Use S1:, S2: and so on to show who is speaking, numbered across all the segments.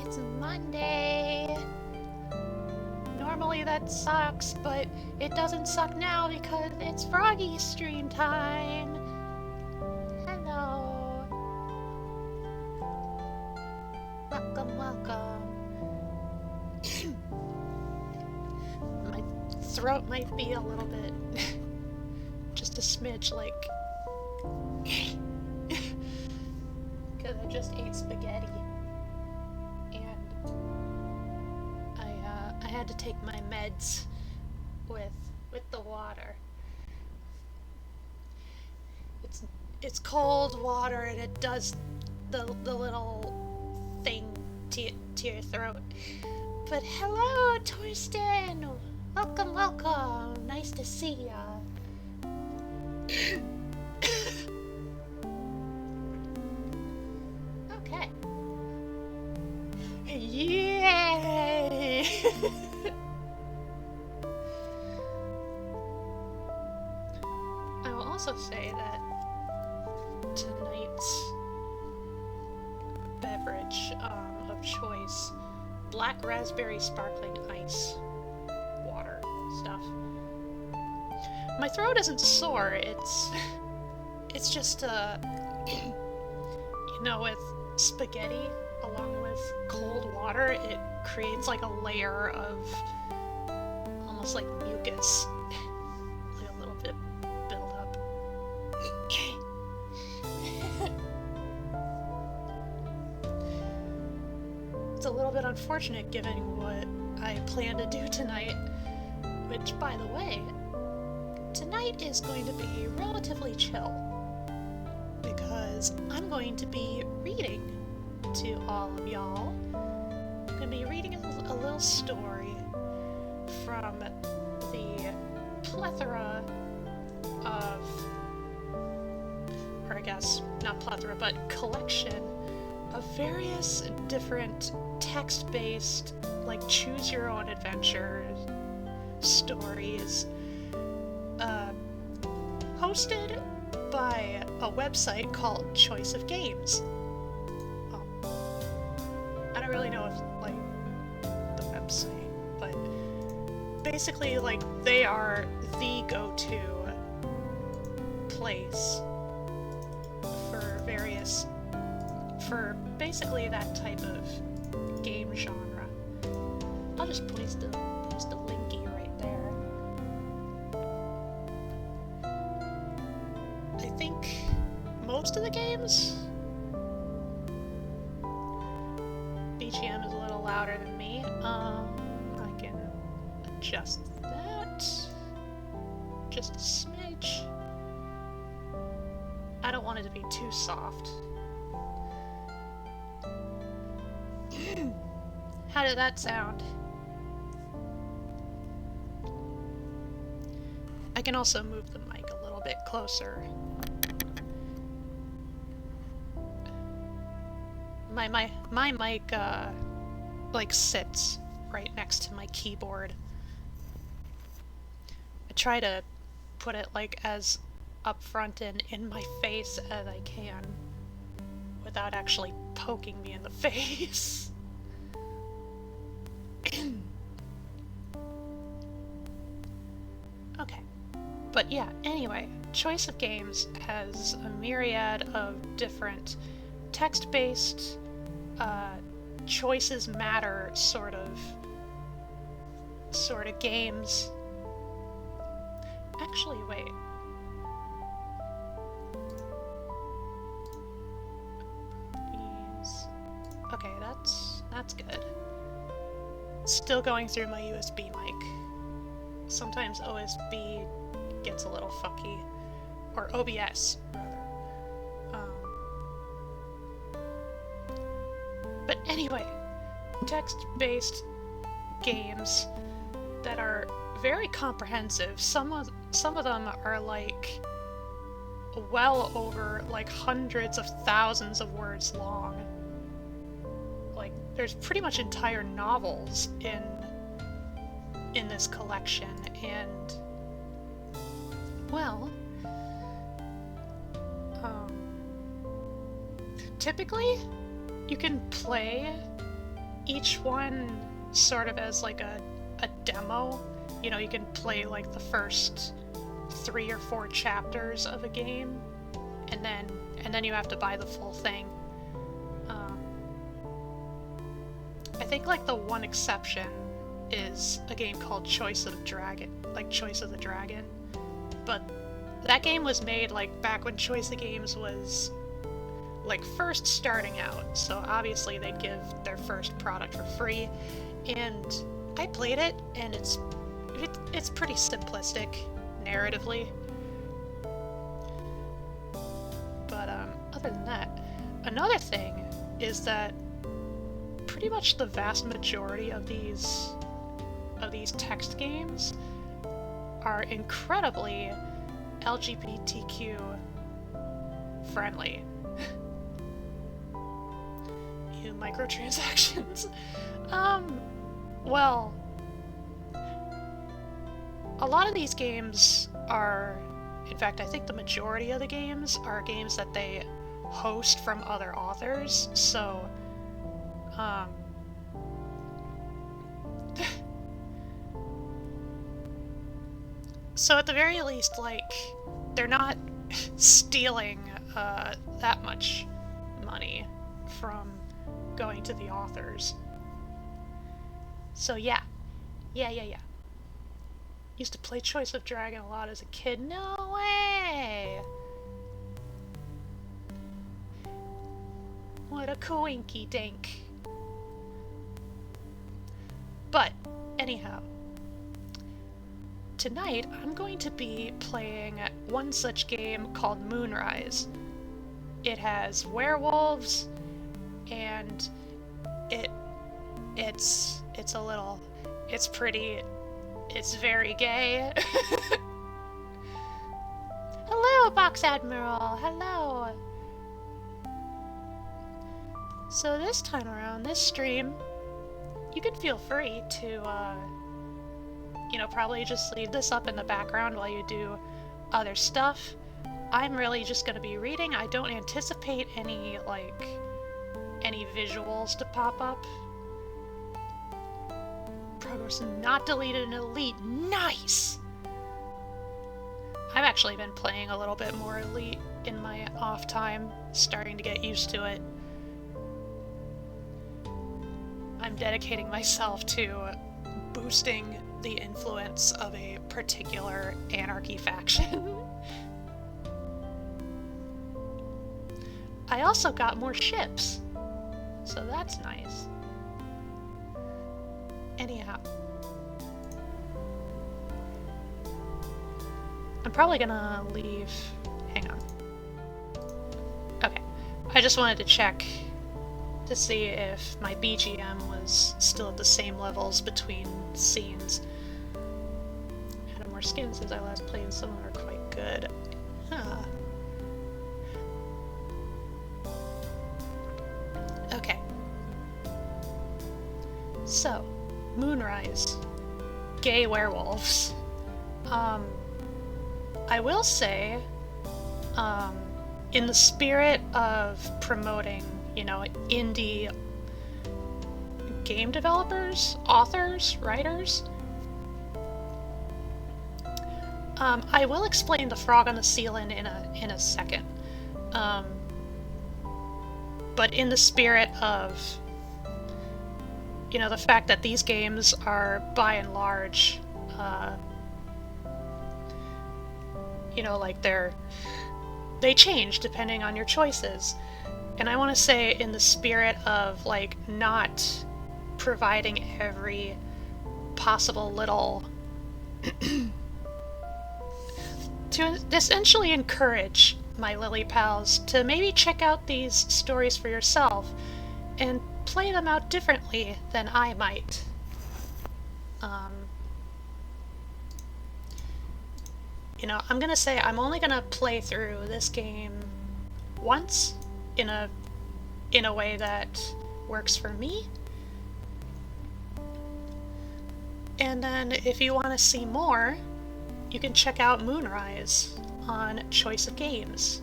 S1: It's Monday. Normally that sucks, but it doesn't suck now because it's Froggy stream time. Hello. Welcome, welcome. My throat might be a little bit, just a smidge like, because I just ate spaghetti. I had to take my meds with the water. It's cold water and it does the little thing to your throat. But hello, Torsten! Welcome, welcome! Nice to see ya. Okay. Yay! I will also say that tonight's beverage of choice, black raspberry sparkling ice water stuff. My throat isn't sore, it's just you know, with spaghetti along with cold water, it creates like a layer of almost like mucus. Like a little bit build up. It's a little bit unfortunate given what I plan to do tonight, which, by the way, tonight is going to be relatively chill because I'm going to be reading to all of y'all. I'm going to be reading a little story from the plethora of, or I guess not plethora, but collection of various different text-based, like choose-your-own-adventure stories, hosted by a website called Choice of Games. I don't really know if, like, the website, but basically, like, they are the go-to place for basically that type of game genre. I'll just post a linky right there. I think most of the games, BGM is a little louder than me. I can adjust that just a smidge. I don't want it to be too soft. How did that sound? I can also move the mic a little bit closer. My mic like sits right next to my keyboard. I try to put it like as up front and in my face as I can without actually poking me in the face. Okay, but yeah, anyway, Choice of Games has a myriad of different text-based, choices matter sort of games. Actually, wait. Okay, that's good. Still going through my USB mic. Sometimes OSB gets a little fucky. Or OBS, rather. But anyway, text-based games that are very comprehensive. Some of them are like well over like hundreds of thousands of words long. Like there's pretty much entire novels in this collection, and well, typically you can play each one sort of as like a demo. You know, you can play like the first 3 or 4 chapters of a game, and then you have to buy the full thing. I think like the one exception is a game called Choice of the Dragon, but that game was made like back when Choice of Games was like first starting out, so obviously they'd give their first product for free, and I played it, and it's pretty simplistic narratively. But other than that, another thing is that pretty much the vast majority of these text games are incredibly LGBTQ friendly. Ew, microtransactions. Well, a lot of these games are, in fact, I think the majority of the games are games that they host from other authors, so, so at the very least, like, they're not stealing that much money from going to the authors. So yeah. Used to play Choice of Dragon a lot as a kid. No way! What a coinky dink. But, anyhow, tonight I'm going to be playing one such game called MOONRISE. It has werewolves, and it's very gay. Hello, Box Admiral! Hello! So this time around, this stream, you can feel free to, you know, probably just leave this up in the background while you do other stuff. I'm really just gonna be reading. I don't anticipate any visuals to pop up. Progress not deleted in Elite. Nice! I've actually been playing a little bit more Elite in my off time, starting to get used to it. I'm dedicating myself to boosting the influence of a particular anarchy faction. I also got more ships, so that's nice. Anyhow, I'm probably gonna leave. Hang on. Okay, I just wanted to check to see if my BGM was still at the same levels between scenes. Had more skins since I last played, and some of them are quite good. Okay. So, MOONRISE. Gay werewolves. I will say, in the spirit of promoting, you know, indie game developers, authors, writers, I will explain the frog on the ceiling in a second. But in the spirit of, you know, the fact that these games are, by and large, you know, like they change depending on your choices. And I want to say, in the spirit of, like, not providing every possible little to essentially encourage my Lily pals to maybe check out these stories for yourself and play them out differently than I might. You know, I'm gonna say I'm only gonna play through this game once in a way that works for me. And then if you want to see more, you can check out MOONRISE on Choice of Games.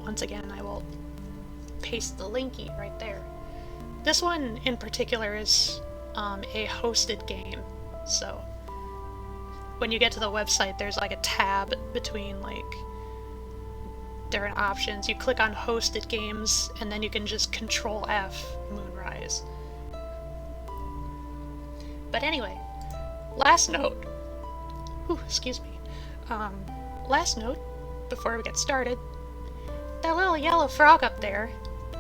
S1: Once again, I will paste the linky right there. This one in particular is a hosted game, so when you get to the website, there's like a tab between like different options. You click on hosted games, and then you can just Control F Moonrise. But anyway, last note. Ooh, excuse me. Last note before we get started. That little yellow frog up there,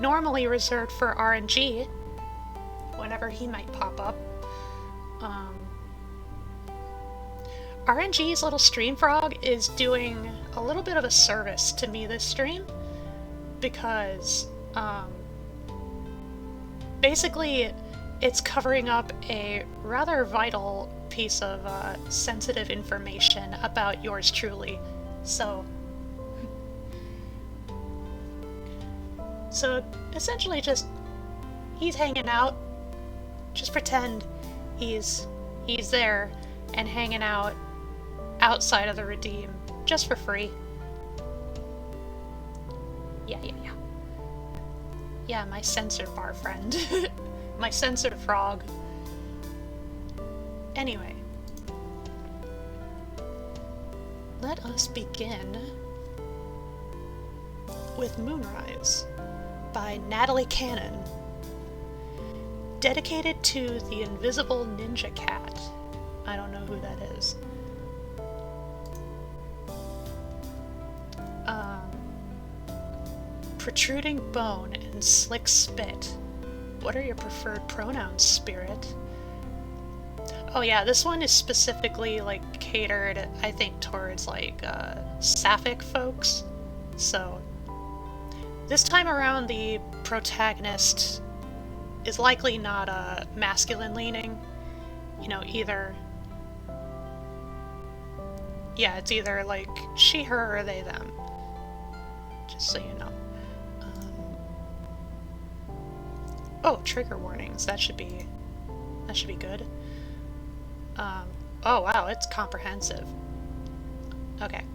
S1: normally reserved for RNG, whenever he might pop up. RNG's little stream frog is doing a little bit of a service to me this stream, because basically it's covering up a rather vital piece of sensitive information about yours truly. So essentially just, he's hanging out. Just pretend he's there and hanging out outside of the Redeem, just for free. Yeah, my censored bar friend. My censored frog. Anyway. Let us begin with Moonrise by Natalie Cannon. Dedicated to the invisible ninja cat. I don't know who that is. Protruding bone and slick spit. What are your preferred pronouns, spirit? Oh yeah, this one is specifically like catered, I think, towards like sapphic folks. So this time around the protagonist is likely not masculine leaning. You know, either... Yeah, it's either like she, her, or they, them. Just so you know. Oh, trigger warnings. That should be good. Oh wow, it's comprehensive. Okay.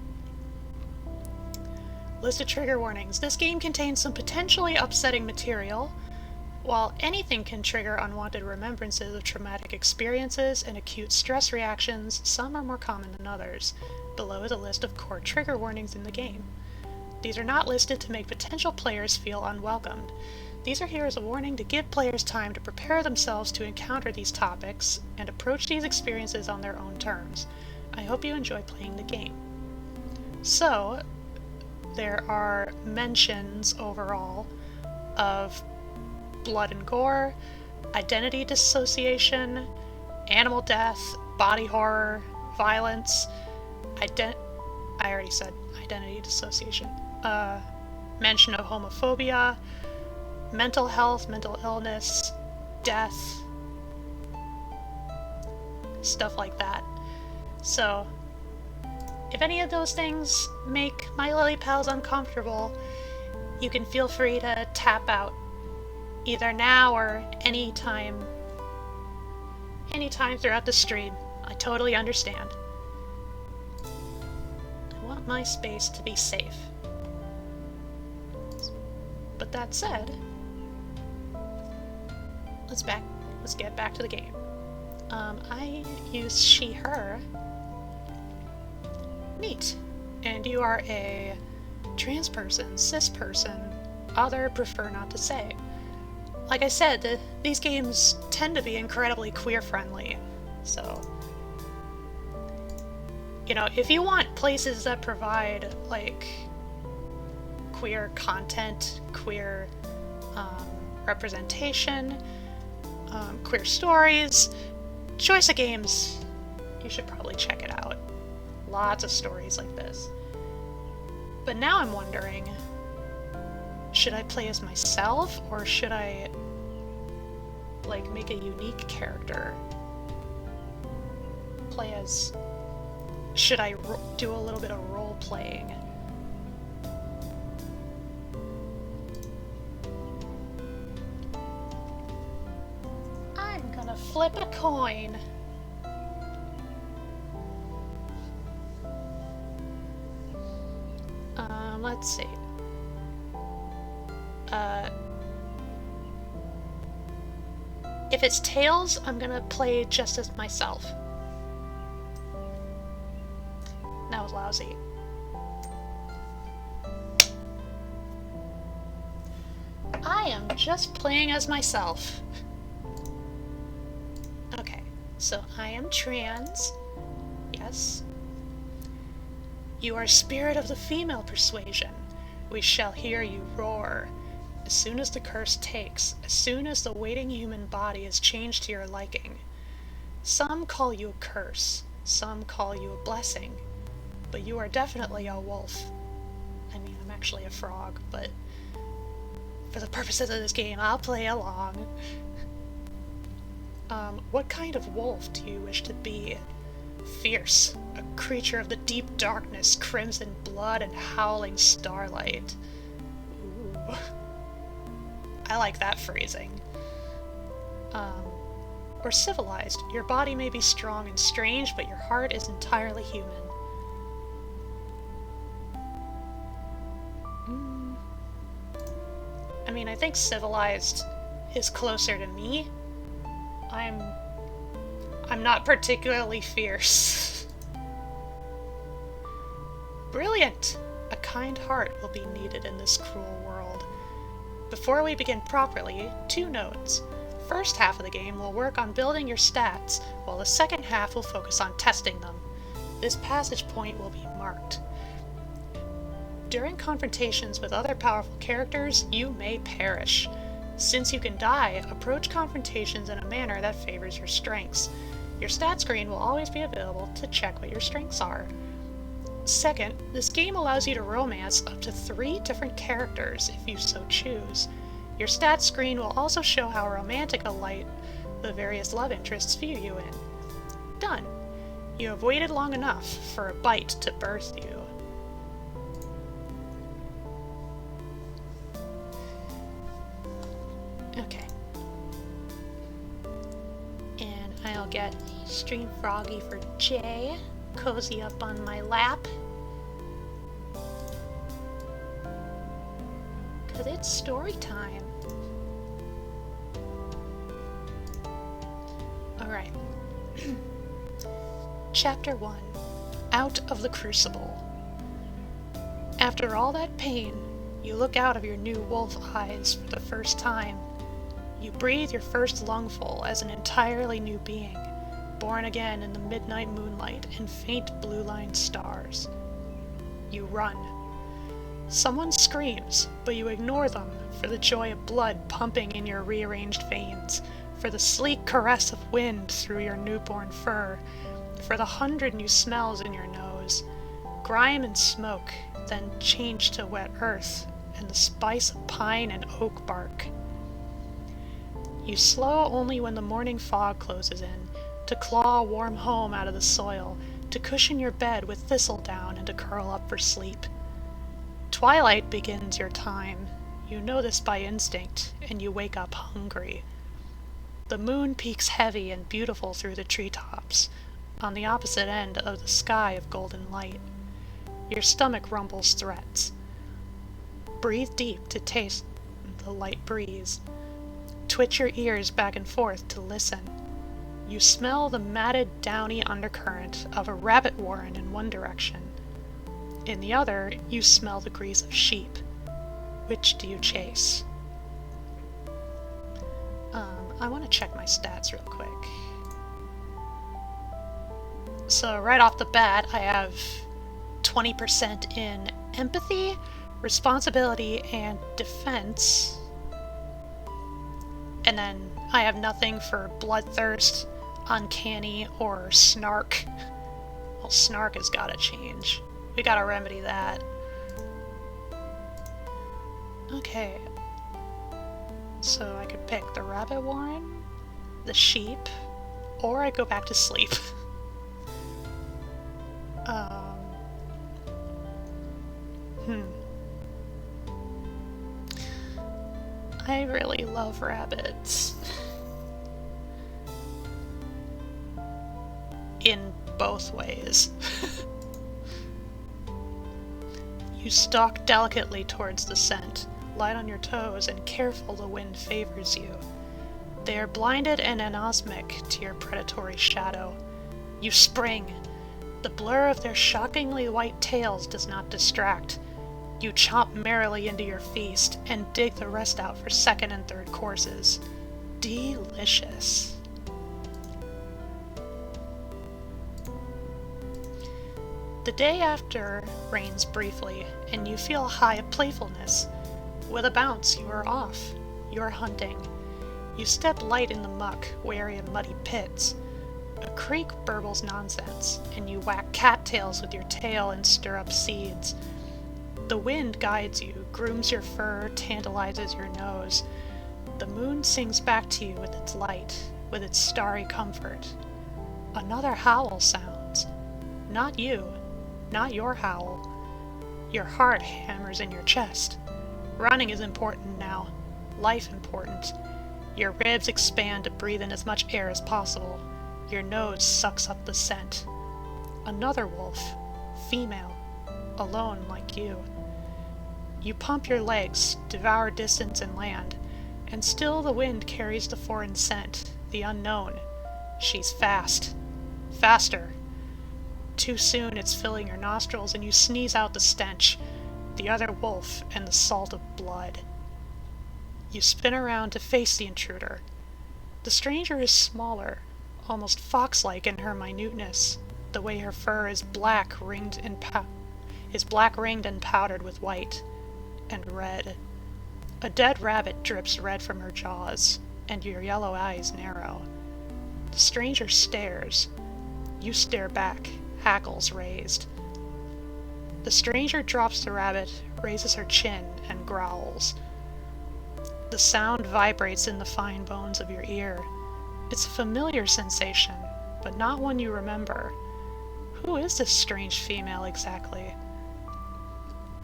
S1: List of trigger warnings. This game contains some potentially upsetting material. While anything can trigger unwanted remembrances of traumatic experiences and acute stress reactions, some are more common than others. Below is a list of core trigger warnings in the game. These are not listed to make potential players feel unwelcomed. These are here as a warning to give players time to prepare themselves to encounter these topics and approach these experiences on their own terms. I hope you enjoy playing the game. So, there are mentions overall of blood and gore, identity dissociation, animal death, body horror, violence, I already said identity dissociation, mention of homophobia, mental health, mental illness, death, stuff like that. So, if any of those things make my lily pals uncomfortable, you can feel free to tap out, either now or anytime throughout the stream. I totally understand. I want my space to be safe. But that said, let's get back to the game. I use she, her. Neat. And you are a trans person, cis person, other, prefer not to say. Like I said, these games tend to be incredibly queer-friendly, so... You know, if you want places that provide, like, queer content, queer representation, queer stories, Choice of Games, you should probably check it out. Lots of stories like this. But now I'm wondering, should I play as myself, or should I, like, make a unique character? Play as... Should I do a little bit of role-playing? I'm gonna flip a coin. Let's see. If it's Tails, I'm gonna play just as myself. That was lousy. I am just playing as myself. Okay, so I am trans. Yes. You are spirit of the female persuasion. We shall hear you roar. As soon as the curse takes, as soon as the waiting human body is changed to your liking. Some call you a curse, some call you a blessing, but you are definitely a wolf. I mean, I'm actually a frog, but for the purposes of this game, I'll play along. What kind of wolf do you wish to be? Fierce, a creature of the deep darkness, crimson blood, and howling starlight. Ooh. I like that phrasing. Or civilized. Your body may be strong and strange, but your heart is entirely human. I mean, I think civilized is closer to me. I'm not particularly fierce. Brilliant! A kind heart will be needed in this cruel world. Before we begin properly, 2 notes. First half of the game will work on building your stats, while the second half will focus on testing them. This passage point will be marked. During confrontations with other powerful characters, you may perish. Since you can die, approach confrontations in a manner that favors your strengths. Your stat screen will always be available to check what your strengths are. Second, this game allows you to romance up to 3 different characters if you so choose. Your stat screen will also show how romantic a light the various love interests view you in. Done. You have waited long enough for a bite to birth you. Okay. And I'll get Stream Froggy for Jay. Cozy up on my lap. Cause it's story time. Alright. Chapter 1. Out of the Crucible. After all that pain, you look out of your new wolf eyes for the first time. You breathe your first lungful as an entirely new being, born again in the midnight moonlight and faint blue-lined stars. You run. Someone screams, but you ignore them for the joy of blood pumping in your rearranged veins, for the sleek caress of wind through your newborn fur, for the 100 new smells in your nose, grime and smoke, then change to wet earth and the spice of pine and oak bark. You slow only when the morning fog closes in, to claw a warm home out of the soil, to cushion your bed with thistledown and to curl up for sleep. Twilight begins your time. You know this by instinct, and you wake up hungry. The moon peeks heavy and beautiful through the treetops, on the opposite end of the sky of golden light. Your stomach rumbles threats. Breathe deep to taste the light breeze. Twitch your ears back and forth to listen. You smell the matted, downy undercurrent of a rabbit warren in one direction. In the other, you smell the grease of sheep. Which do you chase? I want to check my stats real quick. So right off the bat, I have 20% in empathy, responsibility, and defense. And then I have nothing for bloodthirst, uncanny, or snark. Well, snark has gotta change. We gotta remedy that. Okay. So I could pick the rabbit warren, the sheep, or I go back to sleep. I really love rabbits. In both ways. You stalk delicately towards the scent, light on your toes, and careful the wind favors you. They are blinded and anosmic to your predatory shadow. You spring. The blur of their shockingly white tails does not distract. You chomp merrily into your feast and dig the rest out for second and third courses. Delicious. The day after rains briefly, and you feel a high of playfulness. With a bounce, you are off. You are hunting. You step light in the muck, wary of muddy pits. A creek burbles nonsense, and you whack cattails with your tail and stir up seeds. The wind guides you, grooms your fur, tantalizes your nose. The moon sings back to you with its light, with its starry comfort. Another howl sounds. Not you, not your howl. Your heart hammers in your chest. Running is important now, life important. Your ribs expand to breathe in as much air as possible. Your nose sucks up the scent. Another wolf, female, alone like you. You pump your legs, devour distance and land, and still the wind carries the foreign scent, the unknown. She's fast. Faster. Too soon it's filling your nostrils and you sneeze out the stench, the other wolf and the salt of blood. You spin around to face the intruder. The stranger is smaller, almost fox-like in her minuteness, the way her fur is black ringed and powdered with white and red. A dead rabbit drips red from her jaws, and your yellow eyes narrow. The stranger stares. You stare back, hackles raised. The stranger drops the rabbit, raises her chin, and growls. The sound vibrates in the fine bones of your ear. It's a familiar sensation, but not one you remember. Who is this strange female exactly?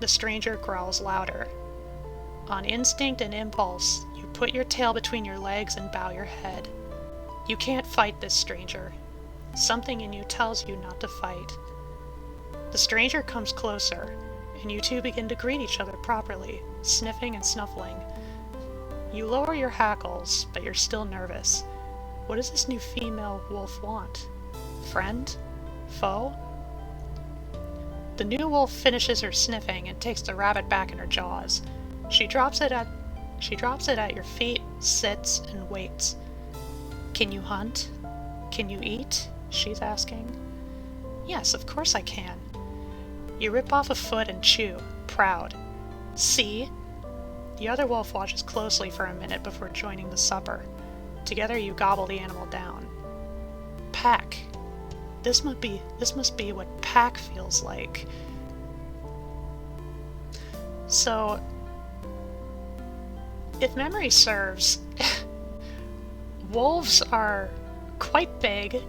S1: The stranger growls louder. On instinct and impulse, you put your tail between your legs and bow your head. You can't fight this stranger. Something in you tells you not to fight. The stranger comes closer, and you two begin to greet each other properly, sniffing and snuffling. You lower your hackles, but you're still nervous. What does this new female wolf want? Friend? Foe? The new wolf finishes her sniffing and takes the rabbit back in her jaws. She drops it at your feet, sits, and waits. Can you hunt? Can you eat? She's asking. Yes, of course I can. You rip off a foot and chew, proud. See? The other wolf watches closely for a minute before joining the supper. Together you gobble the animal down. Pack. This must be what pack feels like. So, if memory serves, wolves are quite big,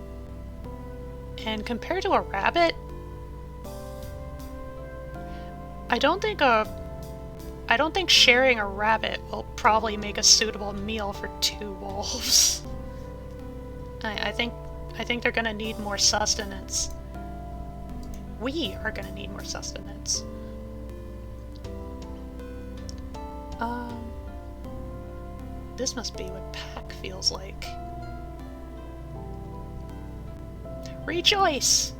S1: and compared to a rabbit, I don't think sharing a rabbit will probably make a suitable meal for two wolves. I think they're gonna need more sustenance. We are gonna need more sustenance. This must be what pack feels like. Rejoice!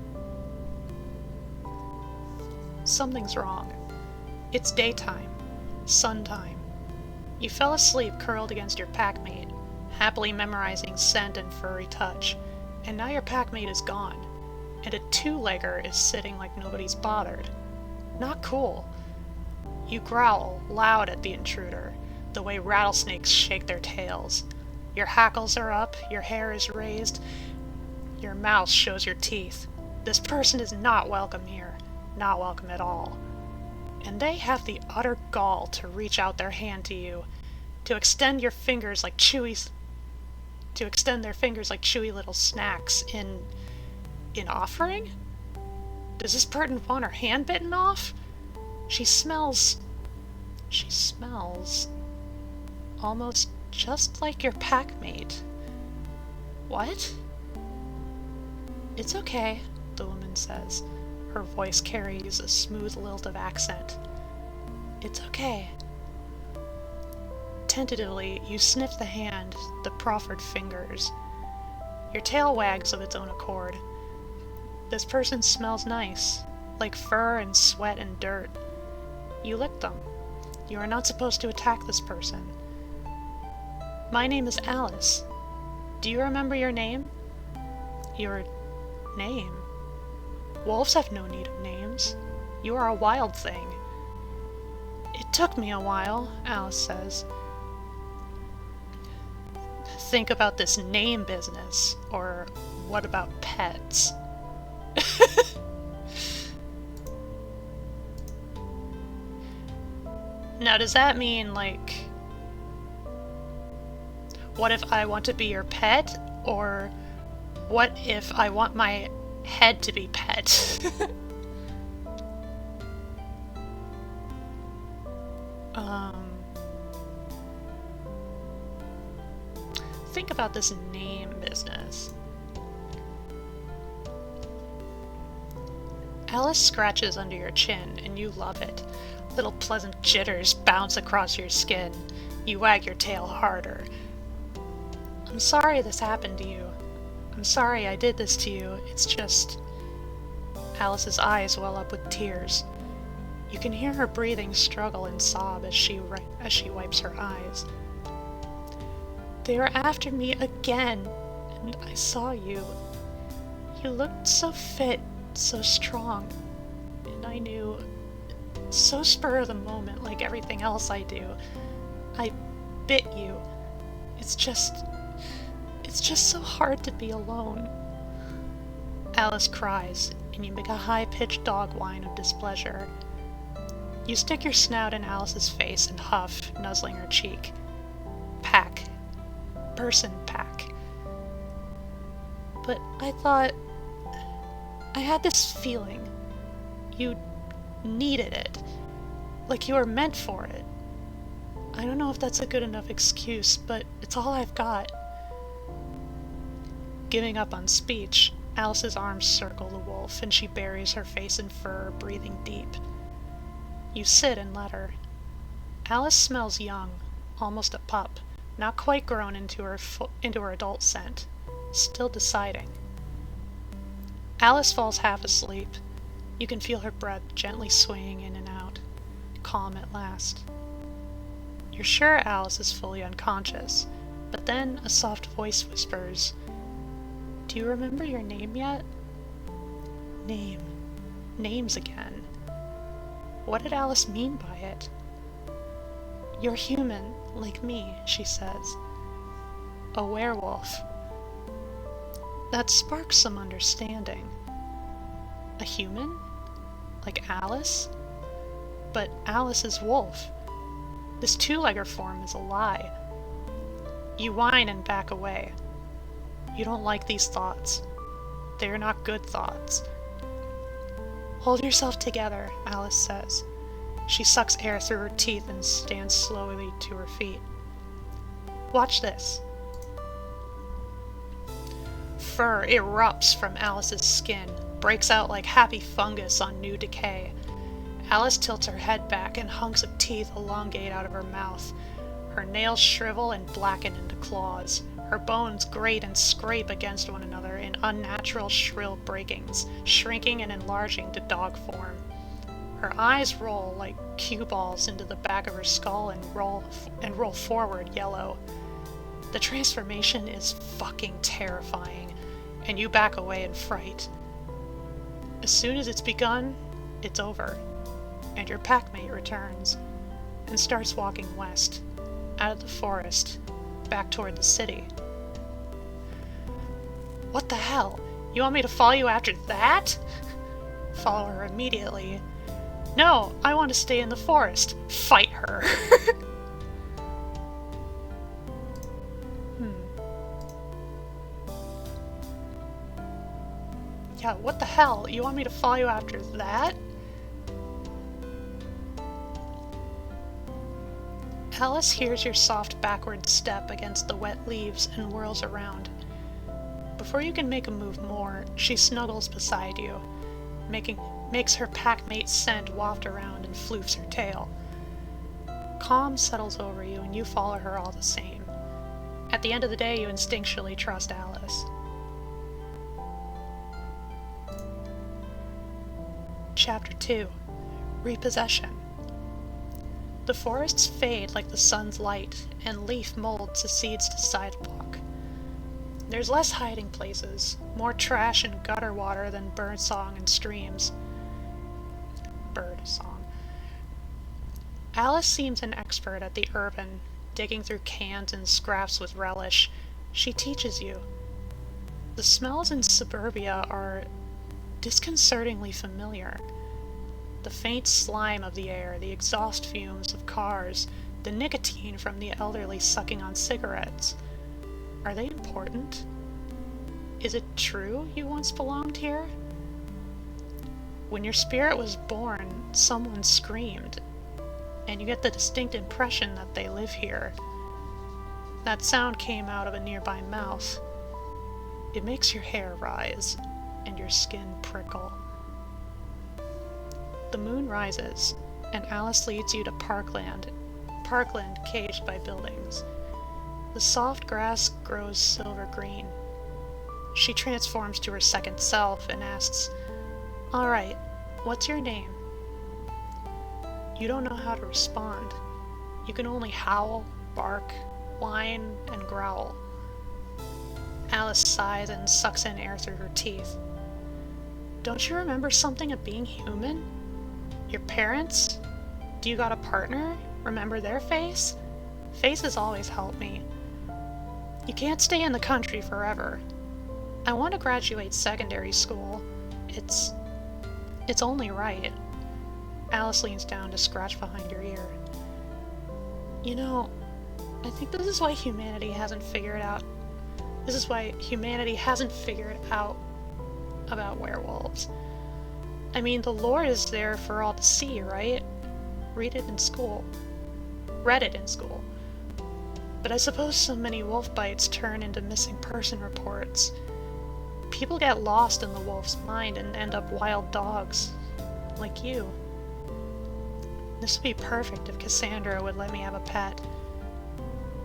S1: Something's wrong. It's daytime. Sun time. You fell asleep curled against your packmate, happily memorizing scent and furry touch, and now your packmate is gone, and a two-legger is sitting like nobody's bothered. Not cool. You growl loud at the intruder, the way rattlesnakes shake their tails. Your hackles are up, your hair is raised, your mouth shows your teeth. This person is not welcome here, not welcome at all. And they have the utter gall to reach out their hand to you, to extend their fingers like chewy little snacks in offering? Does this person want her hand bitten off? She smells almost just like your packmate. What? It's okay, the woman says. Her voice carries a smooth lilt of accent. It's okay. Tentatively, you sniff the hand, the proffered fingers. Your tail wags of its own accord. This person smells nice, like fur and sweat and dirt. You lick them. You are not supposed to attack this person. My name is Alice. Do you remember your name? Your name? Wolves have no need of names. You are a wild thing. It took me a while, Alice says. Think about this name business, or what about pets? Now, does that mean, like, what if I want to be your pet, or what if I want my head to be pet? Think about this name business. Alice scratches under your chin, and you love it. Little pleasant jitters bounce across your skin. You wag your tail harder. I'm sorry this happened to you. I'm sorry I did this to you. It's just... Alice's eyes well up with tears. You can hear her breathing struggle and sob as she wipes her eyes. They were after me again, and I saw you. You looked so fit, so strong, and I knew, so spur of the moment, like everything else I do, I bit you. It's just so hard to be alone. Alice cries, and you make a high-pitched dog whine of displeasure. You stick your snout in Alice's face and huff, nuzzling her cheek. Pack. Person pack. But I thought... I had this feeling. You needed it. Like you were meant for it. I don't know if that's a good enough excuse, but it's all I've got. Giving up on speech, Alice's arms circle the wolf, and she buries her face in fur, breathing deep. You sit and let her. Alice smells young, almost a pup, not quite grown into her adult scent, still deciding. Alice falls half asleep. You can feel her breath gently swaying in and out, calm at last. You're sure Alice is fully unconscious, but then a soft voice whispers, "Do you remember your name yet?" Name. Names again. What did Alice mean by it? You're human, like me, she says. A werewolf. That sparks some understanding. A human? Like Alice? But Alice is wolf. This two-legger form is a lie. You whine and back away. You don't like these thoughts. They are not good thoughts. Hold yourself together, Alice says. She sucks air through her teeth and stands slowly to her feet. Watch this. Fur erupts from Alice's skin, breaks out like happy fungus on new decay. Alice tilts her head back and hunks of teeth elongate out of her mouth. Her nails shrivel and blacken into claws. Her bones grate and scrape against one another in unnatural shrill breakings, shrinking and enlarging to dog form. Her eyes roll like cue balls into the back of her skull and roll forward yellow. The transformation is fucking terrifying, and you back away in fright. As soon as it's begun, it's over, and your packmate returns, and starts walking west, out of the forest, back toward the city. What the hell? You want me to follow you after that? Follow her immediately. No, I want to stay in the forest. Fight her. Yeah, what the hell? You want me to follow you after that? Alice hears your soft backward step against the wet leaves and whirls around. Before you can make a move more, she snuggles beside you, makes her packmate's scent waft around and floofs her tail. Calm settles over you and you follow her all the same. At the end of the day, you instinctually trust Alice. Chapter 2. Repossession. The forests fade like the sun's light, and leaf mold secedes to sidewalk. There's less hiding places, more trash and gutter water than birdsong and streams. Bird song. Alice seems an expert at the urban, digging through cans and scraps with relish. She teaches you. The smells in suburbia are disconcertingly familiar. The faint slime of the air, the exhaust fumes of cars, the nicotine from the elderly sucking on cigarettes. Are they important? Is it true you once belonged here? When your spirit was born, someone screamed, and you get the distinct impression that they live here. That sound came out of a nearby mouth. It makes your hair rise, and your skin prickle. The moon rises, and Alice leads you to parkland caged by buildings. The soft grass grows silver green. She transforms to her second self and asks, "All right, what's your name?" You don't know how to respond. You can only howl, bark, whine, and growl. Alice sighs and sucks in air through her teeth. Don't you remember something of being human? Your parents? Do you got a partner? Remember their face? Faces always help me. You can't stay in the country forever. I want to graduate secondary school. It's only right. Alice leans down to scratch behind your ear. You know, I think this is why humanity hasn't figured out about werewolves. I mean, the lore is there for all to see, right? Read it in school. Read it in school. But I suppose so many wolf bites turn into missing person reports. People get lost in the wolf's mind and end up wild dogs. Like you. This would be perfect if Cassandra would let me have a pet.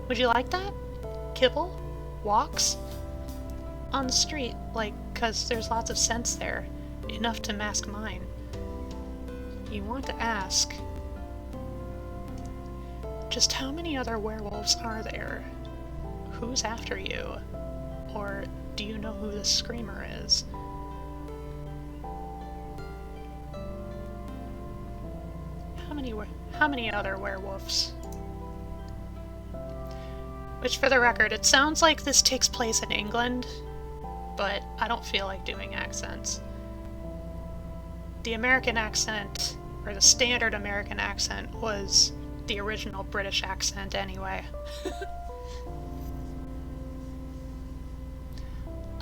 S1: Would you like that? Kibble? Walks? On the street, like, 'cause there's lots of scents there. Enough to mask mine. You want to ask, just how many other werewolves are there? Who's after you? Or do you know who the screamer is? How many other werewolves? Which, for the record, it sounds like this takes place in England, but I don't feel like doing accents. The American accent, or the standard American accent, was the original British accent anyway.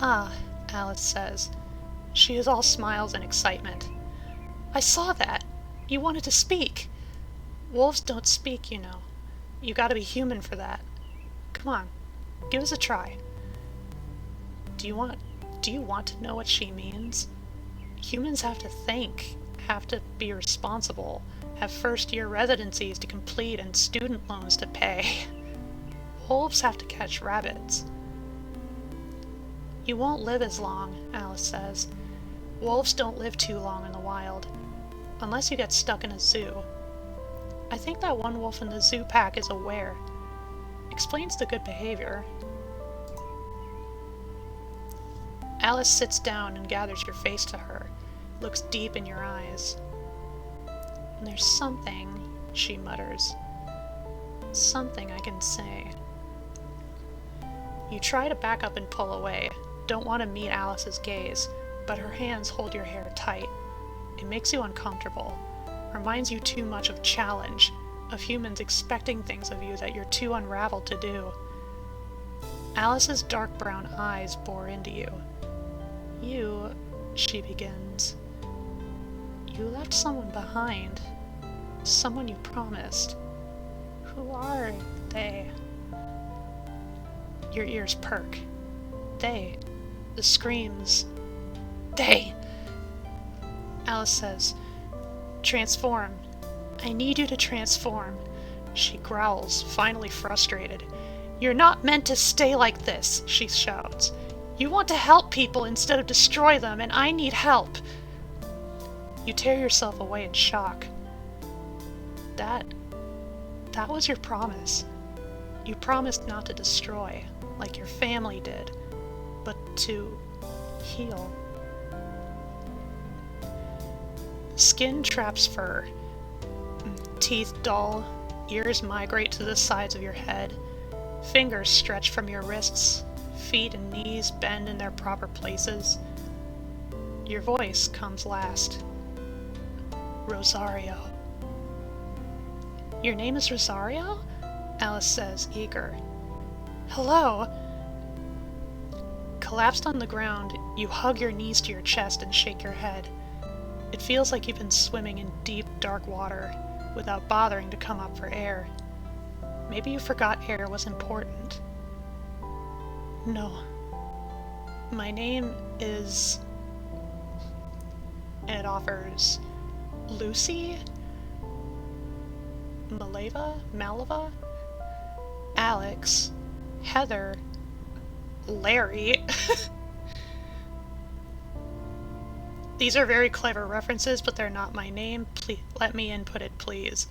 S1: Ah, Alice says. She is all smiles and excitement. I saw that! You wanted to speak! Wolves don't speak, you know. You gotta be human for that. Come on, give us a try. Do you want to know what she means? Humans have to think, have to be responsible, have first-year residencies to complete and student loans to pay. Wolves have to catch rabbits. You won't live as long, Alice says. Wolves don't live too long in the wild, unless you get stuck in a zoo. I think that one wolf in the zoo pack is aware. Explains the good behavior. Alice sits down and gathers your face to her, looks deep in your eyes. And there's something, she mutters. Something I can say. You try to back up and pull away, don't want to meet Alice's gaze, but her hands hold your hair tight. It makes you uncomfortable, reminds you too much of challenge, of humans expecting things of you that you're too unraveled to do. Alice's dark brown eyes bore into you. You, she begins. You left someone behind. Someone you promised. Who are they? Your ears perk. They. The screams. They! Alice says, transform. I need you to transform. She growls, finally frustrated. "You're not meant to stay like this," she shouts. "You want to help people instead of destroy them, and I need help." You tear yourself away in shock. That was your promise. You promised not to destroy, like your family did, but to heal. Skin traps fur. Teeth dull, ears migrate to the sides of your head, fingers stretch from your wrists, feet and knees bend in their proper places. Your voice comes last. Rosario. "Your name is Rosario?" Alice says, eager. "Hello." Collapsed on the ground, you hug your knees to your chest and shake your head. It feels like you've been swimming in deep, dark water without bothering to come up for air. Maybe you forgot air was important. "No. My name is..." And it offers Lucy? Maleva? Alex? Heather? Larry? These are very clever references, but they're not my name. Please, let me input it, please.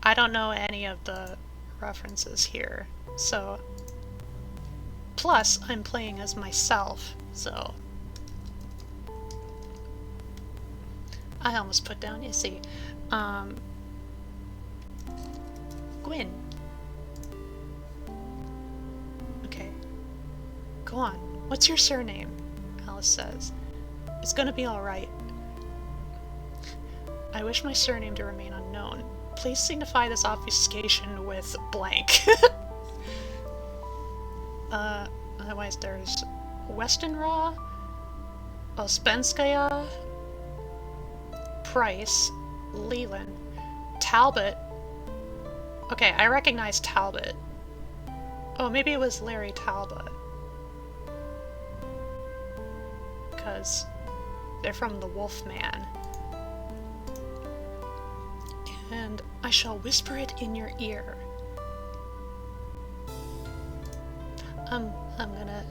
S1: I don't know any of the references here, so... Plus, I'm playing as myself, so... I almost put down Issy. Gwyn. Okay. Go on. What's your surname? Alice says. It's gonna be alright. I wish my surname to remain unknown. Please signify this obfuscation with blank. Otherwise there's Westenra, Ospenskaya, Price, Leland, Talbot. Okay, I recognize Talbot. Oh, maybe it was Larry Talbot. Because they're from the Wolfman. And I shall whisper it in your ear. I'm gonna...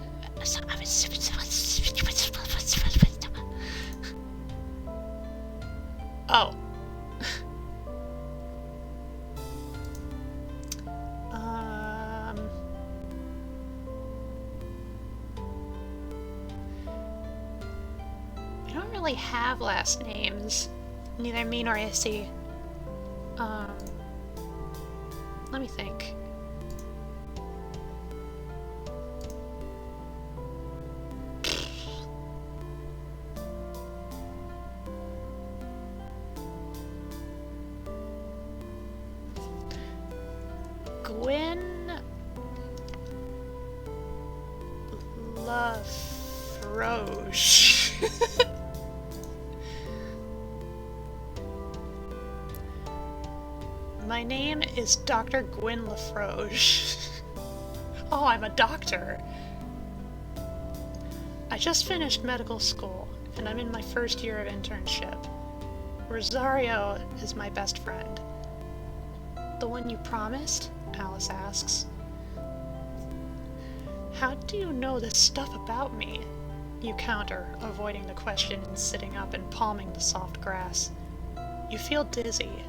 S1: Oh. We don't really have last names. Neither me nor Issy. Let me think. Gwyn LaFroche. My name is Dr. Gwyn LaFroche. Oh, I'm a doctor. I just finished medical school, and I'm in my first year of internship. Rosario is my best friend. The one you promised? Alice asks. How do you know this stuff about me? You counter, avoiding the question and sitting up and palming the soft grass. You feel dizzy.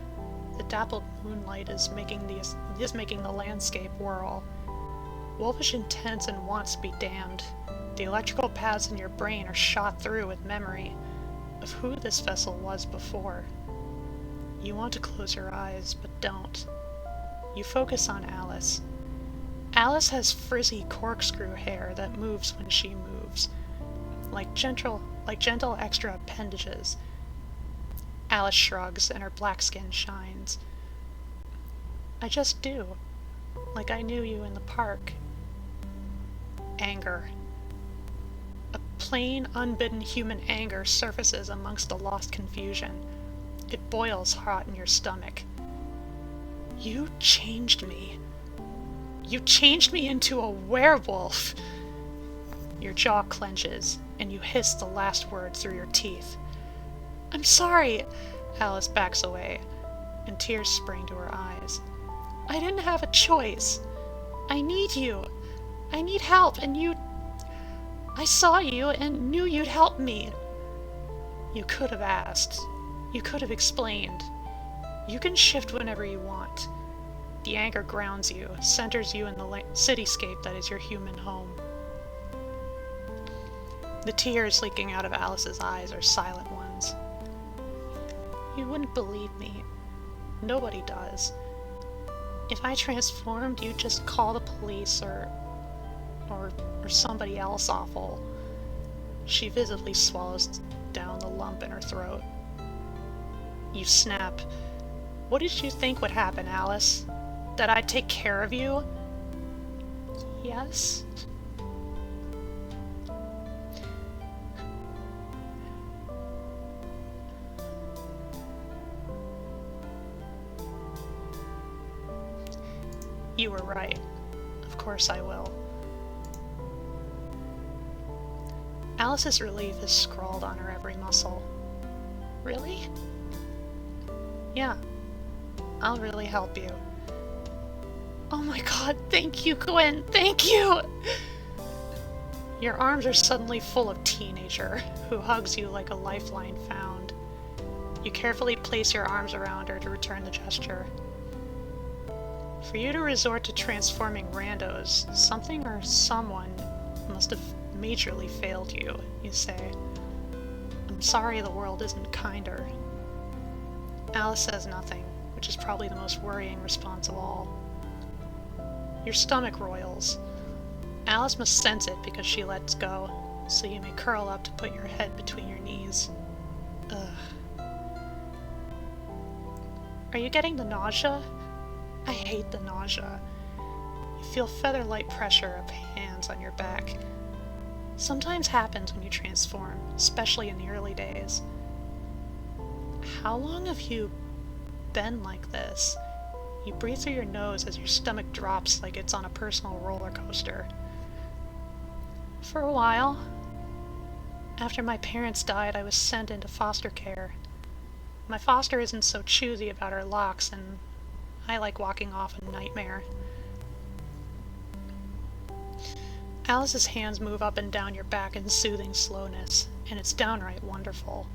S1: The dappled moonlight is making the landscape whirl. Wolfish intense and wants to be damned. The electrical paths in your brain are shot through with memory of who this vessel was before. You want to close your eyes, but don't. You focus on Alice. Alice has frizzy corkscrew hair that moves when she moves, like gentle extra appendages. Alice shrugs and her black skin shines. I just do, like I knew you in the park. Anger. A plain, unbidden human anger surfaces amongst the lost confusion. It boils hot in your stomach. You changed me. You changed me into a werewolf. Your jaw clenches, and you hiss the last word through your teeth. I'm sorry. Alice backs away, and tears spring to her eyes. I didn't have a choice. I need you. I need help, and I saw you and knew you'd help me. You could have asked. You could have explained. You can shift whenever you want. The anchor grounds you, centers you in the cityscape that is your human home. The tears leaking out of Alice's eyes are silent ones. You wouldn't believe me. Nobody does. If I transformed, you'd just call the police or somebody else awful. She visibly swallows down the lump in her throat. You snap. What did you think would happen, Alice? That I'd take care of you? Yes? You were right. Of course I will. Alice's relief is scrawled on her every muscle. Really? Yeah. I'll really help you. Oh my god, thank you, Gwen! Thank you! Your arms are suddenly full of teenager, who hugs you like a lifeline found. You carefully place your arms around her to return the gesture. For you to resort to transforming randos, something or someone must have majorly failed you, you say. I'm sorry the world isn't kinder. Alice says nothing, which is probably the most worrying response of all. Your stomach roils. Alice must sense it because she lets go, so you may curl up to put your head between your knees. Ugh. Are you getting the nausea? I hate the nausea. You feel feather-light pressure of hands on your back. Sometimes happens when you transform, especially in the early days. How long have you been like this? You breathe through your nose as your stomach drops like it's on a personal roller coaster. For a while. After my parents died, I was sent into foster care. My foster isn't so choosy about her locks, and I like walking off a nightmare. Alice's hands move up and down your back in soothing slowness, and it's downright wonderful.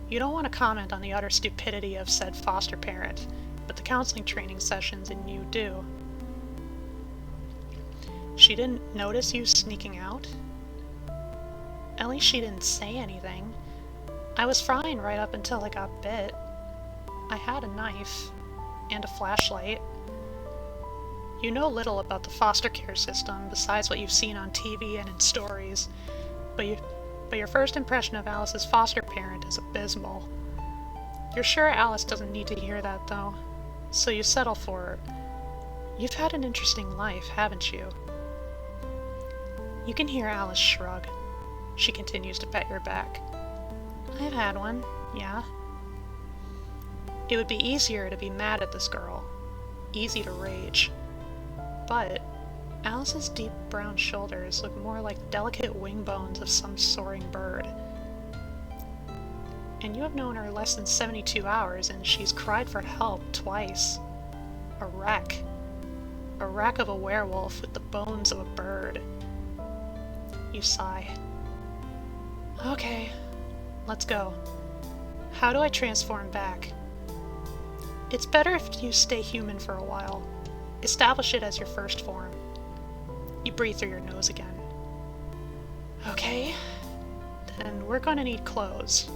S1: You don't want to comment on the utter stupidity of said foster parent, but the counseling training sessions in you do. She didn't notice you sneaking out? At least she didn't say anything. I was fine right up until I got bit. I had a knife. And a flashlight. You know little about the foster care system besides what you've seen on TV and in stories, but your first impression of Alice's foster parent is abysmal. You're sure Alice doesn't need to hear that, though, so you settle for her. You've had an interesting life, haven't you? You can hear Alice shrug. She continues to pet your back. I've had one, yeah. It would be easier to be mad at this girl. Easy to rage. But Alice's deep brown shoulders look more like delicate wing bones of some soaring bird. And you have known her less than 72 hours, and she's cried for help twice. A wreck. A wreck of a werewolf with the bones of a bird. You sigh. Okay, let's go. How do I transform back? It's better if you stay human for a while. Establish it as your first form. You breathe through your nose again. Okay, then we're gonna need clothes.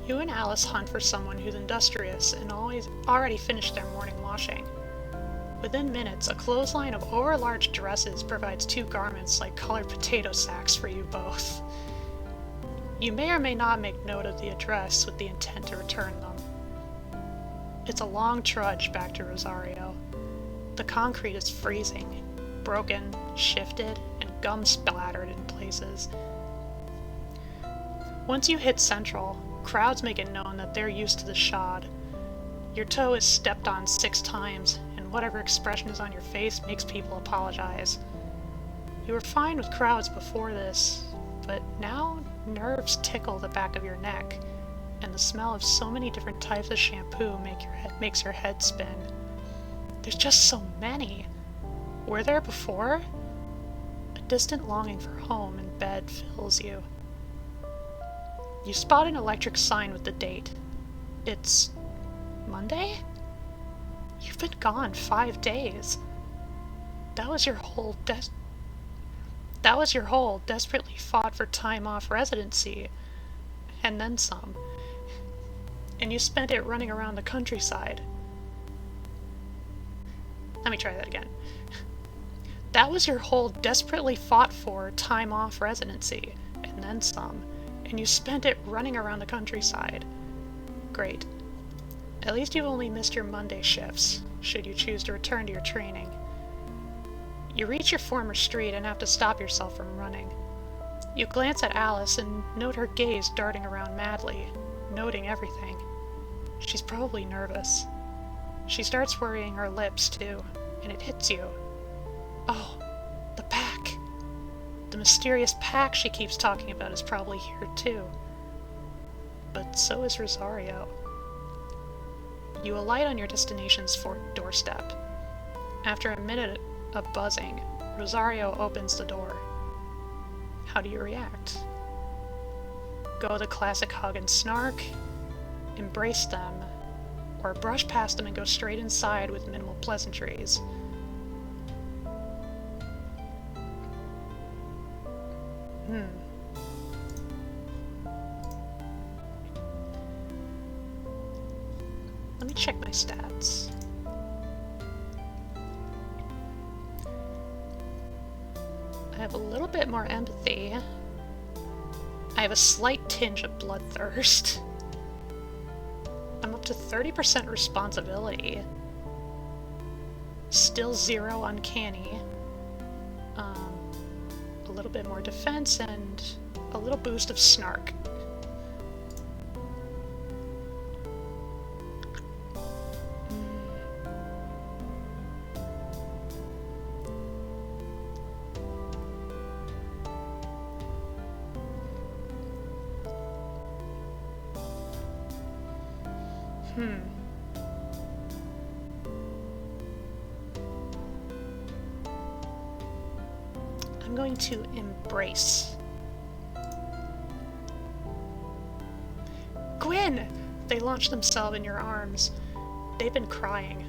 S1: You and Alice hunt for someone who's industrious and already finished their morning washing. Within minutes, a clothesline of overlarge dresses provides 2 garments like colored potato sacks for you both. You may or may not make note of the address with the intent to return them. It's a long trudge back to Rosario. The concrete is freezing, broken, shifted, and gum splattered in places. Once you hit Central, crowds make it known that they're used to the shod. Your toe is stepped on 6 times, and whatever expression is on your face makes people apologize. You were fine with crowds before this, but now nerves tickle the back of your neck. and the smell of so many different types of shampoo makes your head spin. There's just so many. Were there before? A distant longing for home and bed fills you. You spot an electric sign with the date. It's Monday? You've been gone 5 days. That was your whole desperately fought for time off residency. And then some. And you spent it running around the countryside. Let me try that again. That was your whole desperately fought for time off residency. And then some. And you spent it running around the countryside. Great. At least you've only missed your Monday shifts, should you choose to return to your training. You reach your former street and have to stop yourself from running. You glance at Alice and note her gaze darting around madly, noting everything. She's probably nervous. She starts worrying her lips, too, and it hits you. Oh, the pack. The mysterious pack she keeps talking about is probably here, too. But so is Rosario. You alight on your destination's doorstep. After a minute of buzzing, Rosario opens the door. How do you react? Go the classic hug and snark, embrace them, or brush past them and go straight inside with minimal pleasantries? Let me check my stats. I have a little bit more empathy. I have a slight tinge of bloodthirst. I'm up to 30% responsibility. Still 0 uncanny. A little bit more defense and a little boost of snark. I'm going to embrace. Gwyn! They launch themselves in your arms. They've been crying.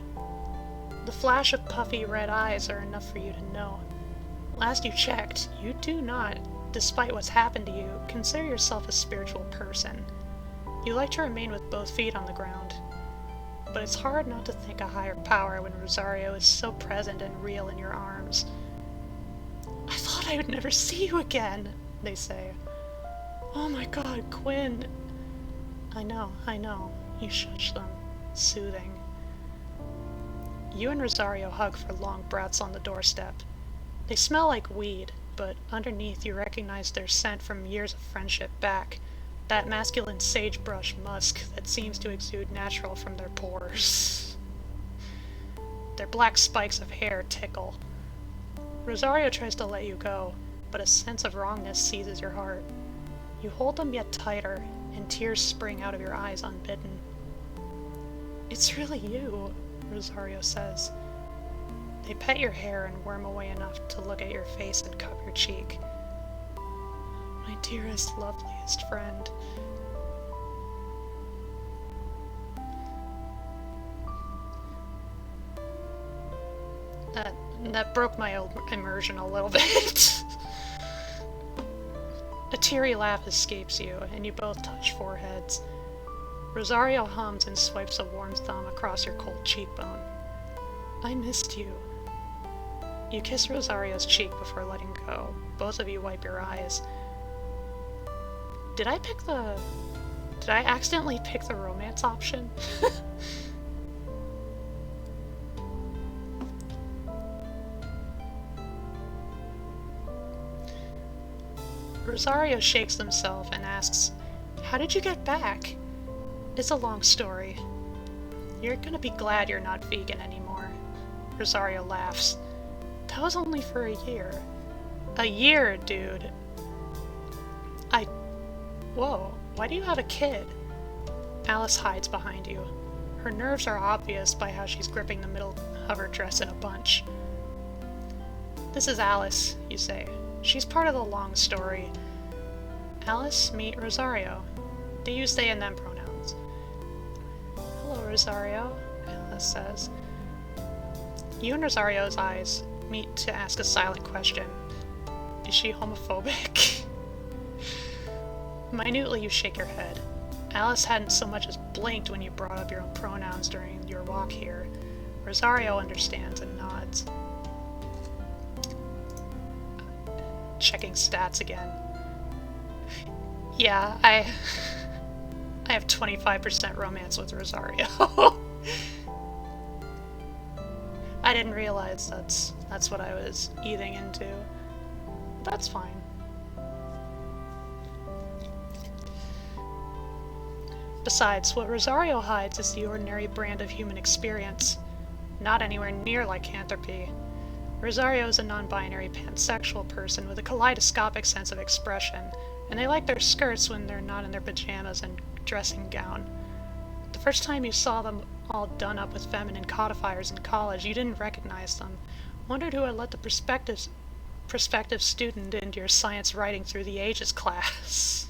S1: The flash of puffy red eyes are enough for you to know. Last you checked, you do not, despite what's happened to you, consider yourself a spiritual person. You like to remain with both feet on the ground. But it's hard not to think a higher power when Rosario is so present and real in your arms. I thought I would never see you again, they say. Oh my god, Gwyn. I know. You shush them, soothing. You and Rosario hug for long breaths on the doorstep. They smell like weed, but underneath you recognize their scent from years of friendship back. That masculine sagebrush musk that seems to exude natural from their pores. Their black spikes of hair tickle. Rosario tries to let you go, but a sense of wrongness seizes your heart. You hold them yet tighter, and tears spring out of your eyes unbidden. It's really you, Rosario says. They pet your hair and worm away enough to look at your face and cup your cheek. My dearest, loveliest friend. That broke my immersion a little bit. A teary laugh escapes you, and you both touch foreheads. Rosario hums and swipes a warm thumb across your cold cheekbone. I missed you. You kiss Rosario's cheek before letting go. Both of you wipe your eyes. Did I accidentally pick the romance option? Rosario shakes himself and asks, how did you get back? It's a long story. You're gonna be glad you're not vegan anymore. Rosario laughs. That was only for a year. A year, dude. Whoa, why do you have a kid? Alice hides behind you. Her nerves are obvious by how she's gripping the middle of her dress in a bunch. This is Alice, you say. She's part of the long story. Alice, meet Rosario. They use they and them pronouns. Hello, Rosario, Alice says. You and Rosario's eyes meet to ask a silent question. Is she homophobic? Minutely you shake your head. Alice hadn't so much as blinked when you brought up your own pronouns during your walk here. Rosario understands and nods. Checking stats again. Yeah, I have 25% romance with Rosario. I didn't realize that's what I was eating into. That's fine. Besides, what Rosario hides is the ordinary brand of human experience, not anywhere near lycanthropy. Rosario is a non-binary pansexual person with a kaleidoscopic sense of expression, and they like their skirts when they're not in their pajamas and dressing gown. The first time you saw them all done up with feminine codifiers in college, you didn't recognize them. Wondered who had let the prospective student into your science writing through the ages class.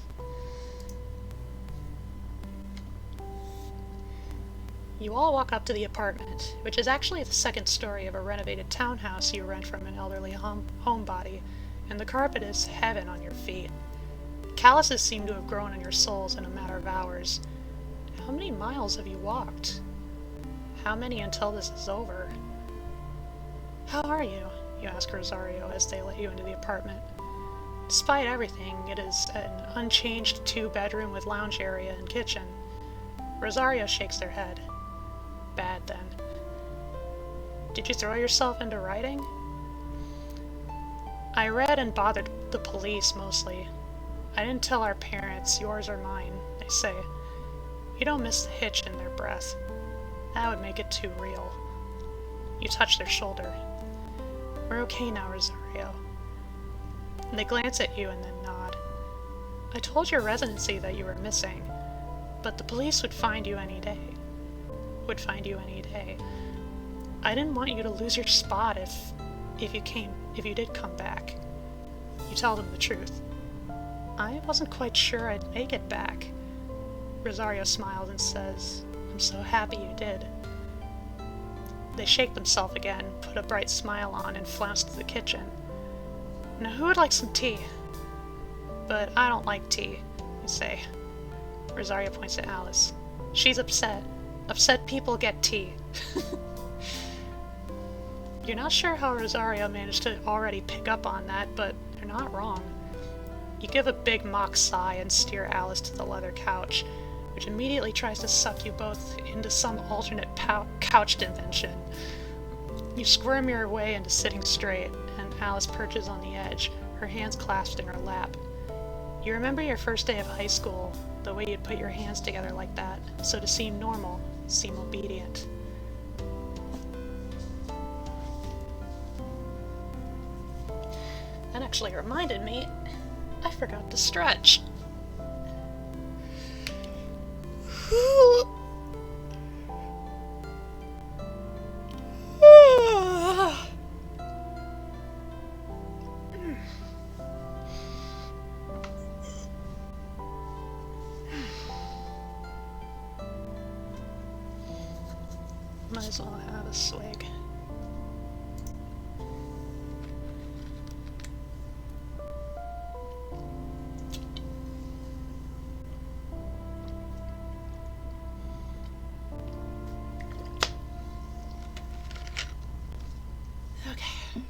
S1: You all walk up to the apartment, which is actually the second story of a renovated townhouse you rent from an elderly homebody, and the carpet is heaven on your feet. Calluses seem to have grown on your soles in a matter of hours. How many miles have you walked? How many until this is over? How are you? You ask Rosario as they let you into the apartment. Despite everything, it is an unchanged 2-bedroom with lounge area and kitchen. Rosario shakes their head. Bad, then. Did you throw yourself into writing? I read and bothered the police, mostly. I didn't tell our parents, yours or mine, they say. You don't miss the hitch in their breath. That would make it too real. You touch their shoulder. We're okay now, Rosario. And they glance at you and then nod. I told your residency that you were missing, but the police would find you any day. I didn't want you to lose your spot if you did come back. You tell them the truth. I wasn't quite sure I'd make it back. Rosario smiles and says, I'm so happy you did. They shake themselves again, put a bright smile on, and flounce to the kitchen. Now who would like some tea? But I don't like tea, you say. Rosario points to Alice. She's upset. Upset people get tea. You're not sure how Rosario managed to already pick up on that, but they're not wrong. You give a big mock sigh and steer Alice to the leather couch, which immediately tries to suck you both into some alternate couch dimension. You squirm your way into sitting straight, and Alice perches on the edge, her hands clasped in her lap. You remember your first day of high school, the way you'd put your hands together like that, so to seem normal, seem obedient. That actually reminded me, I forgot to stretch. Might as well have a swig. Okay.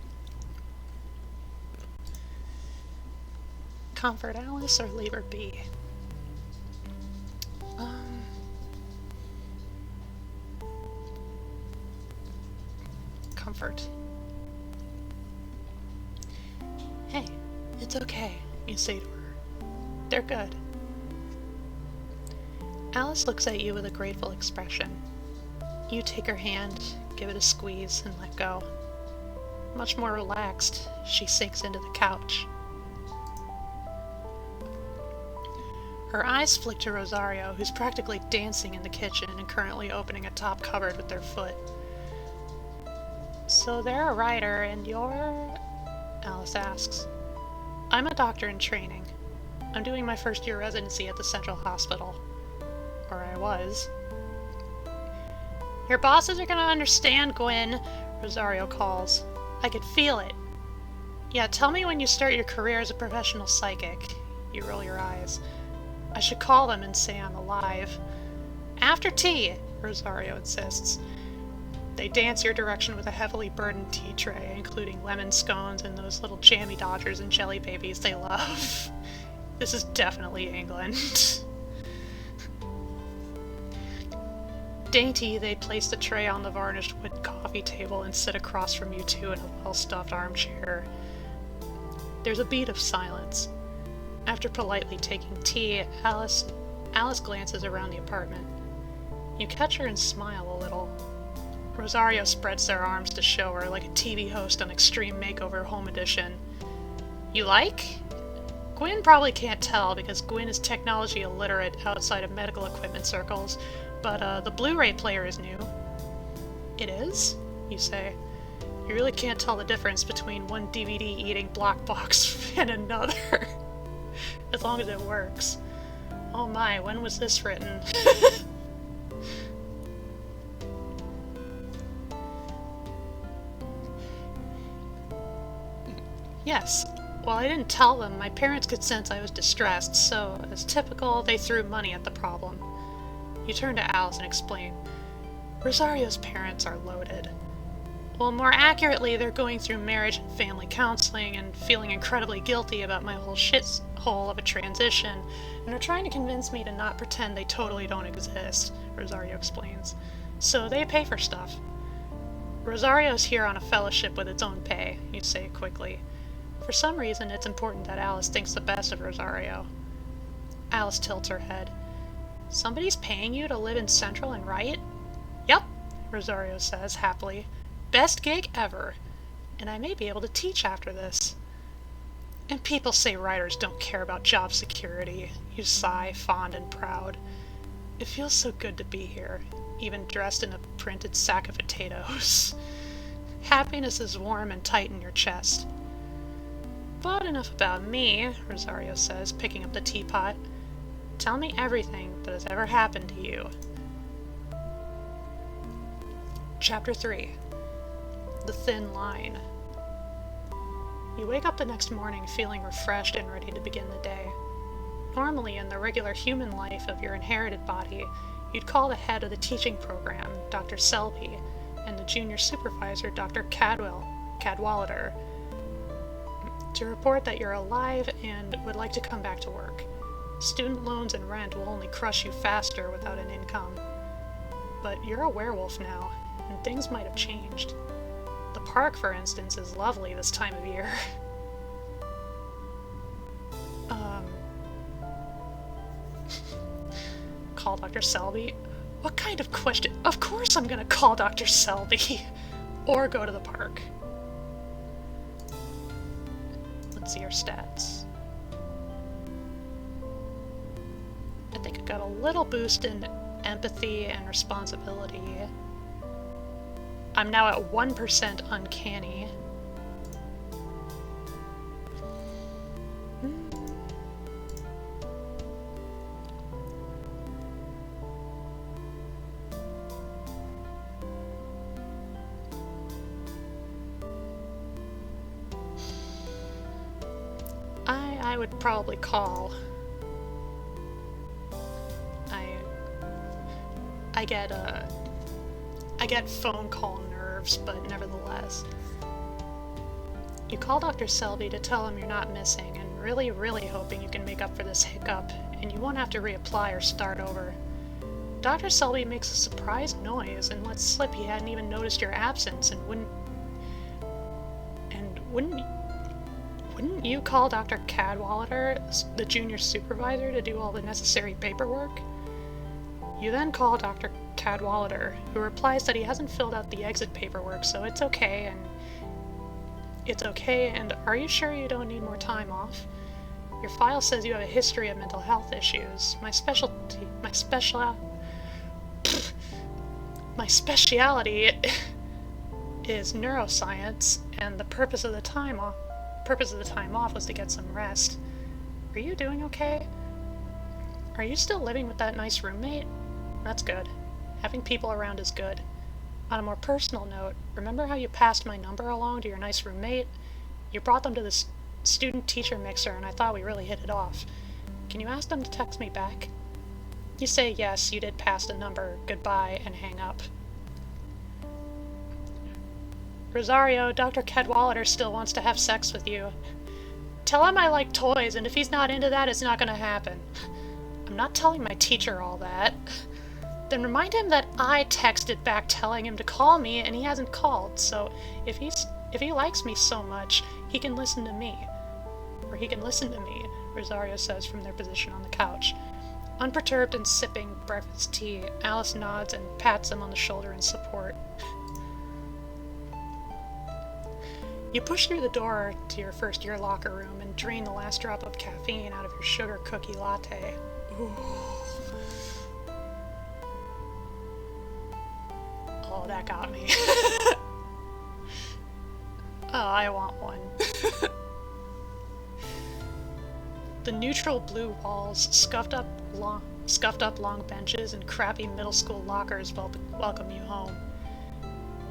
S1: Comfort Alice or leave her be? Comfort. Hey, it's okay, you say to her. They're good. Alice looks at you with a grateful expression. You take her hand, give it a squeeze, and let go. Much more relaxed, she sinks into the couch. Her eyes flick to Rosario, who's practically dancing in the kitchen and currently opening a top cupboard with their foot. So they're a writer, and you're... Alice asks. I'm a doctor in training. I'm doing my first year residency at the Central Hospital. Or I was. Your bosses are gonna understand, Gwen, Rosario calls. I could feel it. Yeah, tell me when you start your career as a professional psychic. You roll your eyes. I should call them and say I'm alive. After tea, Rosario insists. They dance your direction with a heavily burdened tea tray, including lemon scones and those little jammy dodgers and jelly babies they love. This is definitely England. Dainty, they place the tray on the varnished wood coffee table and sit across from you two in a well-stuffed armchair. There's a beat of silence. After politely taking tea, Alice glances around the apartment. You catch her and smile a little. Rosario spreads their arms to show her like a TV host on Extreme Makeover Home Edition. You like? Gwen probably can't tell because Gwen is technology illiterate outside of medical equipment circles, but the Blu-ray player is new. It is? You say. You really can't tell the difference between one DVD-eating black box and another. As long as it works. Oh my, when was this written? Yes. Well, I didn't tell them. My parents could sense I was distressed, so, as typical, they threw money at the problem. You turn to Alice and explain. Rosario's parents are loaded. Well, more accurately, they're going through marriage and family counseling and feeling incredibly guilty about my whole shithole of a transition, and are trying to convince me to not pretend they totally don't exist, Rosario explains. So they pay for stuff. Rosario's here on a fellowship with its own pay, you say quickly. For some reason, it's important that Alice thinks the best of Rosario. Alice tilts her head. Somebody's paying you to live in Central and write? Yep, Rosario says happily. Best gig ever. And I may be able to teach after this. And people say writers don't care about job security. You sigh, fond and proud. It feels so good to be here, even dressed in a printed sack of potatoes. Happiness is warm and tight in your chest. But enough about me, Rosario says, picking up the teapot. Tell me everything that has ever happened to you. Chapter 3. The Thin Line. You wake up the next morning feeling refreshed and ready to begin the day. Normally, in the regular human life of your inherited body, you'd call the head of the teaching program, Dr. Selby, and the junior supervisor, Dr. Cadwallader, to report that you're alive and would like to come back to work. Student loans and rent will only crush you faster without an income. But you're a werewolf now, and things might have changed. The park, for instance, is lovely this time of year. Call Dr. Selby? What kind of question? Of course I'm gonna call Dr. Selby! Or go to the park. Let's see your stats. I think I got a little boost in empathy and responsibility. I'm now at 1% uncanny. I would probably call. I get phone call nerves, but nevertheless. You call Dr. Selby to tell him you're not missing, and really, really hoping you can make up for this hiccup, and you won't have to reapply or start over. Dr. Selby makes a surprised noise and lets slip he hadn't even noticed your absence and wouldn't you call Dr. Cadwallader, the junior supervisor, to do all the necessary paperwork? You then call Dr. Cadwallader, who replies that he hasn't filled out the exit paperwork, so it's okay, and are you sure you don't need more time off? Your file says you have a history of mental health issues. My specialty is neuroscience, and the purpose of the time off was to get some rest. Are you doing okay? Are you still living with that nice roommate? That's good. Having people around is good. On a more personal note, remember how you passed my number along to your nice roommate? You brought them to the student-teacher mixer, and I thought we really hit it off. Can you ask them to text me back? You say yes, you did pass the number, goodbye, and hang up. Rosario, Dr. Cadwallader still wants to have sex with you. Tell him I like toys, and if he's not into that, it's not gonna happen. I'm not telling my teacher all that. Then remind him that I texted back telling him to call me, and he hasn't called, so if he likes me so much, he can listen to me. Or he can listen to me, Rosario says from their position on the couch. Unperturbed and sipping breakfast tea, Alice nods and pats him on the shoulder in support. You push through the door to your first year locker room and drain the last drop of caffeine out of your sugar cookie latte. Ooh. Oh, that got me. Oh, I want one. The neutral blue walls, scuffed up long benches, and crappy middle school lockers welcome you home.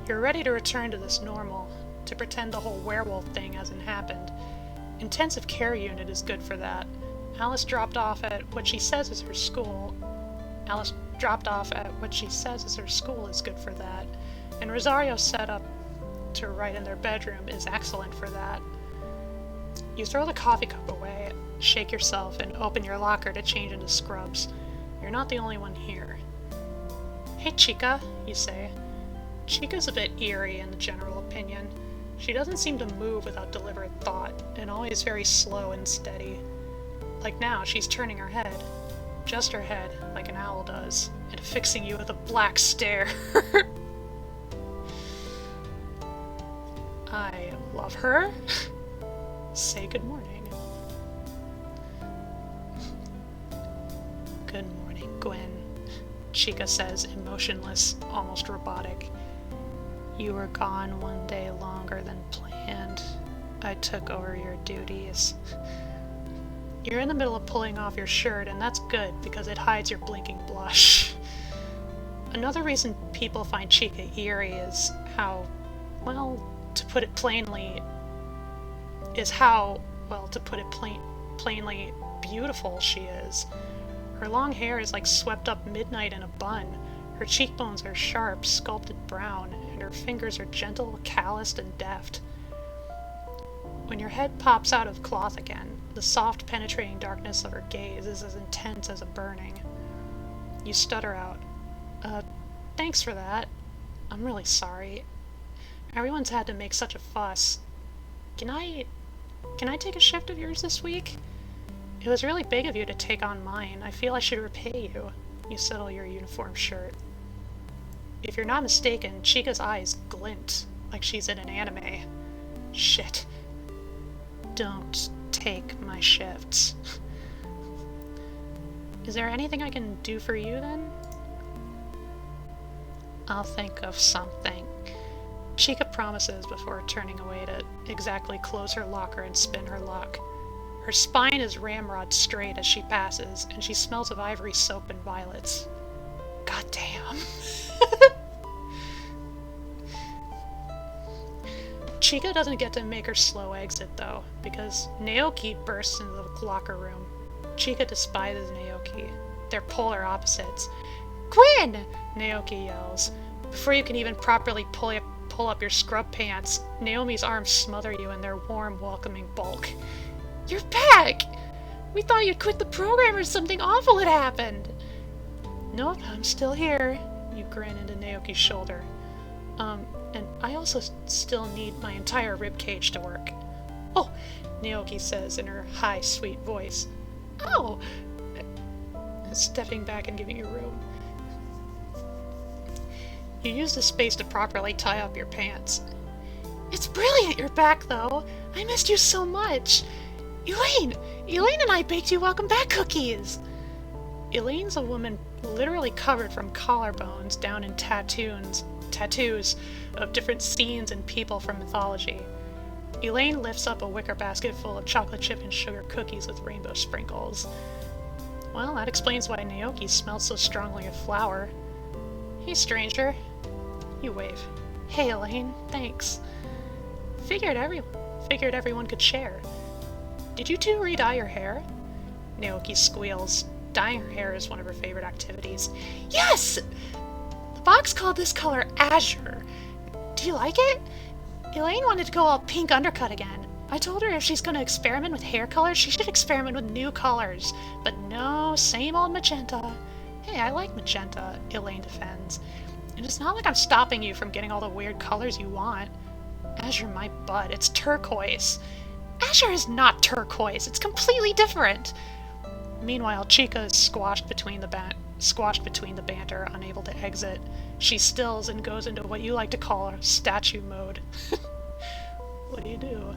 S1: You're ready to return to this normal, to pretend the whole werewolf thing hasn't happened. Intensive care unit is good for that. Alice dropped off at what she says is her school is good for that. And Rosario set up to write in their bedroom is excellent for that. You throw the coffee cup away, shake yourself, and open your locker to change into scrubs. You're not the only one here. Hey Chica, you say. Chica's a bit eerie in the general opinion. She doesn't seem to move without deliberate thought, and always very slow and steady. Like now, she's turning her head. Just her head, like an owl does, and fixing you with a black stare. I love her. Say good morning. Good morning, Gwen, Chica says, emotionless, almost robotic. You were gone one day longer than planned. I took over your duties. You're in the middle of pulling off your shirt, and that's good because it hides your blinking blush. Another reason people find Chica eerie is how, well, to put it plainly, plainly beautiful she is. Her long hair is like swept up midnight in a bun. Her cheekbones are sharp, sculpted brown, and her fingers are gentle, calloused, and deft. When your head pops out of cloth again, the soft, penetrating darkness of her gaze is as intense as a burning. You stutter out, thanks for that. I'm really sorry. Everyone's had to make such a fuss. Can I take a shift of yours this week? It was really big of you to take on mine. I feel I should repay you. You settle your uniform shirt. If you're not mistaken, Chica's eyes glint, like she's in an anime. Shit. Don't take my shifts. Is there anything I can do for you, then? I'll think of something. Chica promises before turning away to exactly close her locker and spin her lock. Her spine is ramrod straight as she passes, and she smells of ivory soap and violets. God damn. Chica doesn't get to make her slow exit, though, because Naoki bursts into the locker room. Chica despises Naoki. They're polar opposites. Gwen! Naoki yells. Before you can even properly pull up your scrub pants, Naomi's arms smother you in their warm, welcoming bulk. You're back! We thought you'd quit the program or something awful had happened! Nope, I'm still here. You grin into Naoki's shoulder. And I also still need my entire ribcage to work. Oh, Naoki says in her high, sweet voice. Oh! Stepping back and giving you room. You use the space to properly tie up your pants. It's brilliant you're back, though. I missed you so much. Elaine! Elaine and I baked you welcome back cookies! Elaine's a woman literally covered from collarbones down in tattoos of different scenes and people from mythology. Elaine lifts up a wicker basket full of chocolate chip and sugar cookies with rainbow sprinkles. Well, that explains why Naoki smelled so strongly of flour. Hey, stranger. You wave. Hey, Elaine. Thanks. Figured everyone could share. Did you two re-dye your hair? Naoki squeals. Dyeing her hair is one of her favorite activities. Yes! The box called this color azure. Do you like it? Elaine wanted to go all pink undercut again. I told her if she's going to experiment with hair colors, she should experiment with new colors. But no, same old magenta. Hey, I like magenta, Elaine defends. And it's not like I'm stopping you from getting all the weird colors you want. Azure my butt, it's turquoise. Azure is not turquoise, it's completely different. Meanwhile, Chica is squashed between the banter, unable to exit. She stills and goes into what you like to call statue mode. What do you do?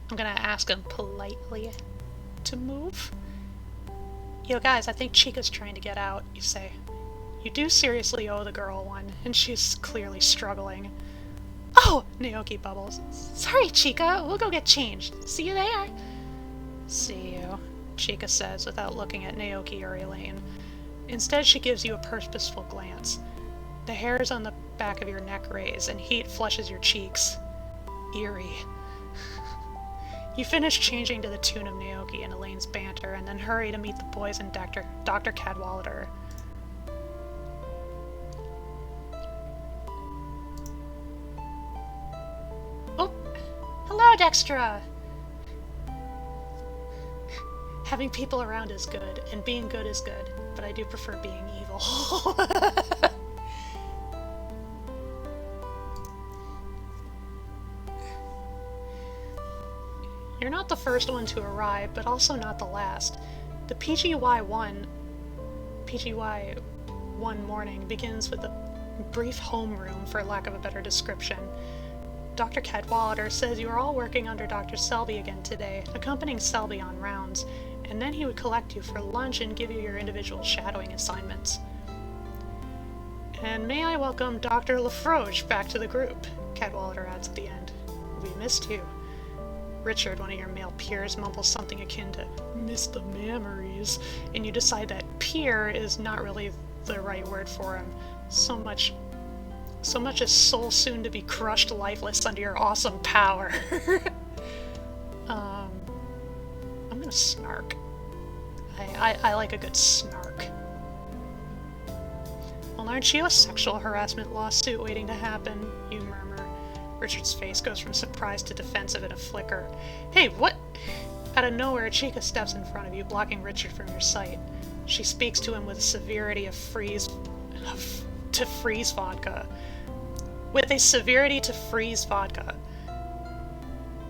S1: I'm gonna ask him politely to move. Yo guys, I think Chica's trying to get out, you say. You do seriously owe the girl one, and she's clearly struggling. Oh! Naoki bubbles. Sorry, Chica, we'll go get changed. See you there. See you, Chica says without looking at Naoki or Elaine. Instead, she gives you a purposeful glance. The hairs on the back of your neck raise, and heat flushes your cheeks. Eerie. You finish changing to the tune of Naoki and Elaine's banter, and then hurry to meet the boys and Dr. Cadwallader. Oh! Hello, Dextra! Having people around is good, and being good is good, but I do prefer being evil. You're not the first one to arrive, but also not the last. The PGY1 morning begins with a brief homeroom, for lack of a better description. Dr. Cadwallader says you are all working under Dr. Selby again today, accompanying Selby on rounds, and then he would collect you for lunch and give you your individual shadowing assignments. And may I welcome Dr. Lafroge back to the group, Cadwallader adds at the end. We missed you. Richard, one of your male peers, mumbles something akin to "miss the memories," and you decide that peer is not really the right word for him. So much as soul soon to be crushed lifeless under your awesome power. I'm gonna snark. I like a good snark. Well, aren't you a sexual harassment lawsuit waiting to happen? You murmur. Richard's face goes from surprise to defensive in a flicker. Hey, what? Out of nowhere, Chica steps in front of you, blocking Richard from your sight. She speaks to him with a severity to freeze vodka. With a severity to freeze vodka.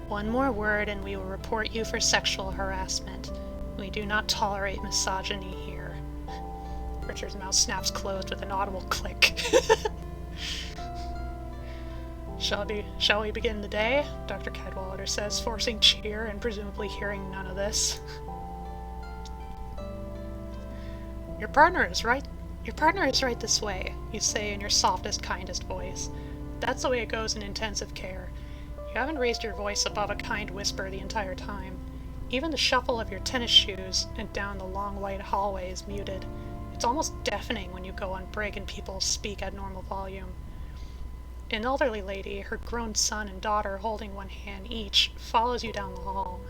S1: One more word and we will report you for sexual harassment. We do not tolerate misogyny here. Richard's mouth snaps closed with an audible click. Shall we begin the day? Dr. Cadwallader says, forcing cheer and presumably hearing none of this. Your partner is right this way, you say in your softest, kindest voice. That's the way it goes in intensive care. You haven't raised your voice above a kind whisper the entire time. Even the shuffle of your tennis shoes and down the long white hallway is muted. It's almost deafening when you go on break and people speak at normal volume. An elderly lady, her grown son and daughter holding one hand each, follows you down the hall.